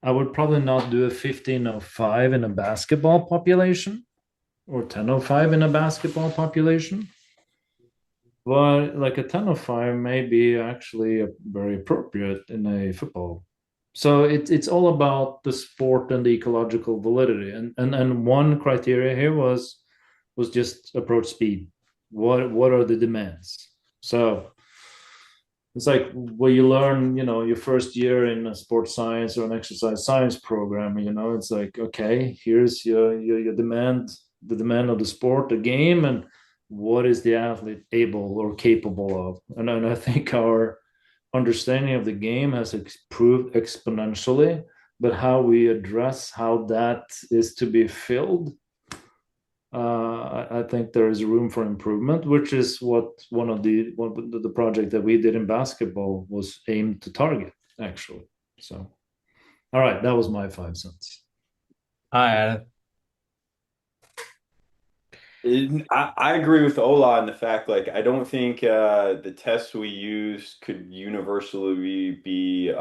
[SPEAKER 3] I would probably not do a 15:05 in a basketball population or 10:05 in a basketball population. But like a 10:05 may be actually very appropriate in a football. So it's all about the sport and the ecological validity. And one criteria here was just approach speed. What are the demands? So it's like what you learn, your first year in a sports science or an exercise science program, it's like, okay, here's your demand, the demand of the sport, the game, and what is the athlete able or capable of. And I think our understanding of the game has improved exponentially, but how we address how that is to be filled, I think there is room for improvement, which is what one of the project that we did in basketball was aimed to target, actually. So, all right, that was my 5 cents.
[SPEAKER 1] Hi, Adam.
[SPEAKER 2] I agree with Ola on the fact, like, I don't think the tests we use could universally be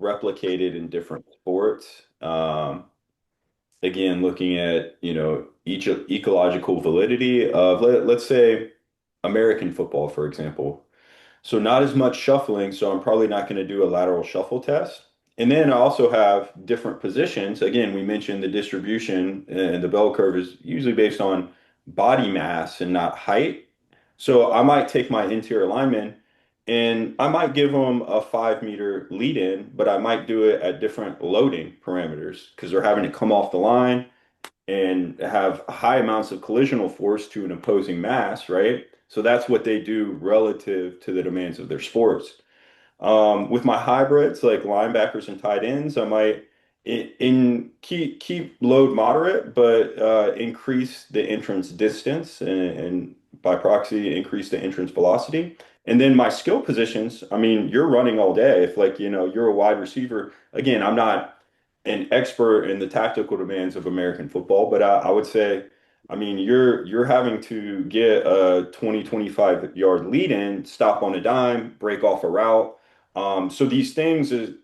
[SPEAKER 2] replicated in different sports. Again, looking at, each ecological validity of, let's say, American football, for example. So not as much shuffling, so I'm probably not going to do a lateral shuffle test. And then I also have different positions. Again, we mentioned the distribution and the bell curve is usually based on body mass and not height. So I might take my interior lineman And I might give them a 5 meter lead in, but I might do it at different loading parameters because they're having to come off the line and have high amounts of collisional force to an opposing mass, right? So that's what they do relative to the demands of their sports. With my hybrids, like linebackers and tight ends, I might keep load moderate, but increase the entrance distance and by proxy increase the entrance velocity. And then my skill positions, I mean, you're running all day. If like, you're a wide receiver, again, I'm not an expert in the tactical demands of American football, but I would say, I mean, you're having to get a 20-25 yard lead in, stop on a dime, break off a route. So these things is,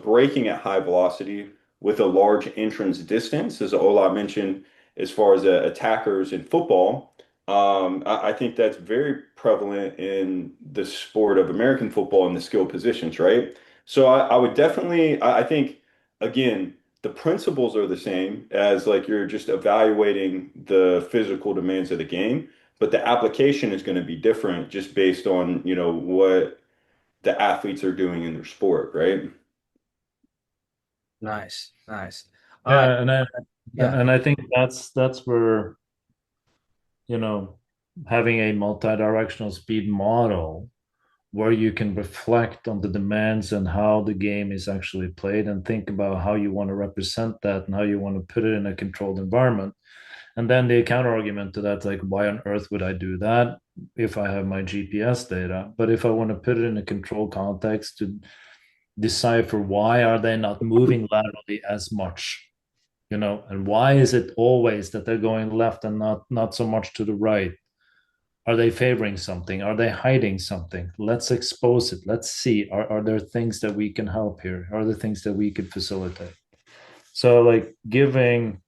[SPEAKER 2] breaking at high velocity with a large entrance distance, as Ola mentioned, as far as attackers in football. I think that's very prevalent in the sport of American football and the skill positions, right? So I would definitely, I think, again, the principles are the same as like you're just evaluating the physical demands of the game, but the application is going to be different just based on, what the athletes are doing in their sport, right?
[SPEAKER 1] Nice, nice. All right.
[SPEAKER 3] Yeah,
[SPEAKER 1] Yeah.
[SPEAKER 3] and I think that's where, you know, having a multi-directional speed model where you can reflect on the demands and how the game is actually played and think about how you want to represent that and how you want to put it in a controlled environment. And then the counter argument to that, like, why on earth would I do that if I have my GPS data? But if I want to put it in a controlled context to decipher why are they not moving laterally as much, and why is it always that they're going left and not so much to the right? Are they favoring something? Are they hiding something? Let's expose it. Let's see. Are there things that we can help here? Are there things that we could facilitate? So, like, giving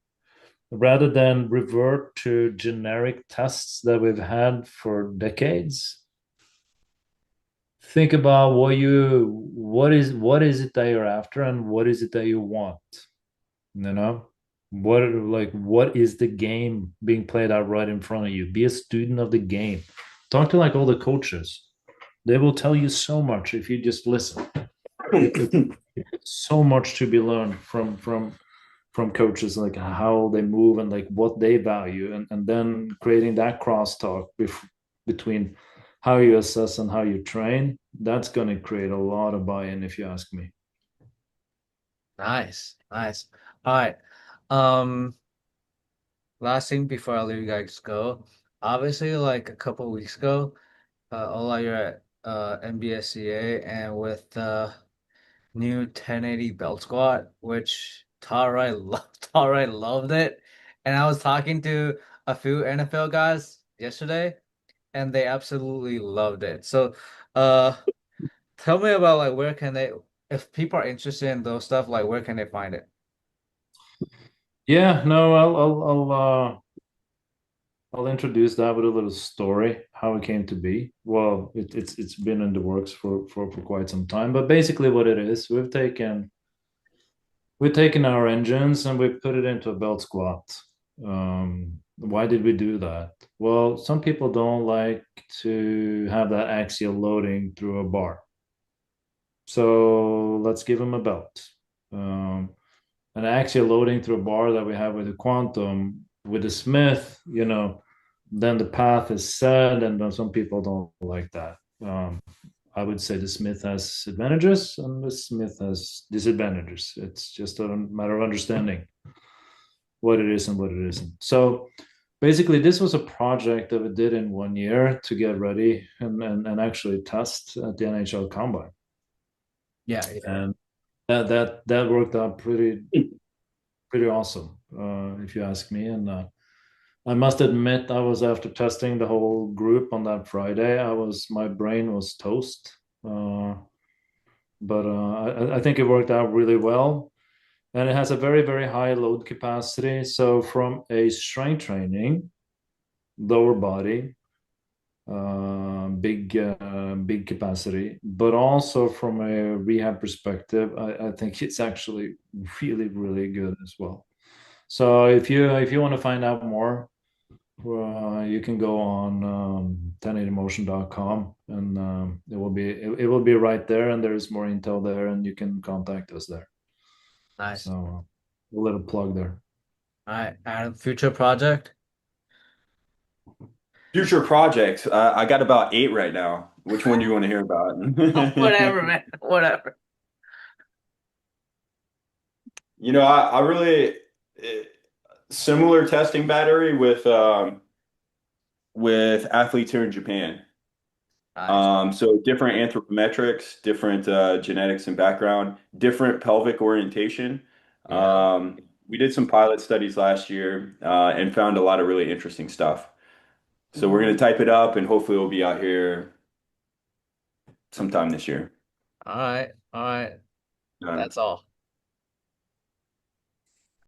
[SPEAKER 3] rather than revert to generic tests that we've had for decades, think about what is it that you're after and what is it that you want. You know, what is the game being played out right in front of you? Be a student of the game. Talk to like all the coaches. They will tell you so much if you just listen. It's so much to be learned from coaches, like how they move and like what they value, and then creating that crosstalk between how you assess and how you train. That's going to create a lot of buy-in, if you ask me.
[SPEAKER 1] Nice, nice. All right. Um, Last thing before I let you guys go. Obviously, like a couple weeks ago, Ola, you're at NBSCA, and with the new 1080 belt squat, which Tarai loved, Tarai loved it. And I was talking to a few NFL guys yesterday, and they absolutely loved it. So, uh, tell me about like where can they, if people are interested in those stuff, like where can they find it?
[SPEAKER 3] Yeah, no, I'll introduce that with a little story how it came to be. Well, it's been in the works for quite some time, but basically what it is, we've taken our engines and we've put it into a belt squat. Why did we do that? Well, some people don't like to have that axial loading through a bar. So let's give them a belt. An axial loading through a bar that we have with the quantum, with the Smith, then the path is set, and then some people don't like that. I would say the Smith has advantages and the Smith has disadvantages. It's just a matter of understanding what it is and what it isn't. So basically, this was a project that we did in 1 year to get ready and actually test at the NHL Combine,
[SPEAKER 1] Yeah, yeah.
[SPEAKER 3] and that worked out pretty awesome, if you ask me. And I must admit, I was after testing the whole group on that Friday. My brain was toast, but I think it worked out really well, and it has a very very high load capacity. So from a strength training, lower body, big capacity, but also from a rehab perspective, I think it's actually really really good as well. So if you want to find out more, You can go on 1080motion.com and it will be right there, and there's more intel there, and you can contact us there.
[SPEAKER 1] Nice.
[SPEAKER 3] So a little plug there.
[SPEAKER 1] All right, Adam, future project?
[SPEAKER 2] Future projects. I got about eight right now. Which one do you want to hear about?
[SPEAKER 1] Whatever, man. Whatever.
[SPEAKER 2] I really eh, similar testing battery with athletes here in Japan.
[SPEAKER 1] Nice.
[SPEAKER 2] So different anthropometrics, different genetics and background, different pelvic orientation.
[SPEAKER 1] Yeah.
[SPEAKER 2] We did some pilot studies last year and found a lot of really interesting stuff. So we're going to type it up and hopefully we'll be out here sometime this year.
[SPEAKER 1] All right. All right.
[SPEAKER 2] Uh,
[SPEAKER 1] That's all.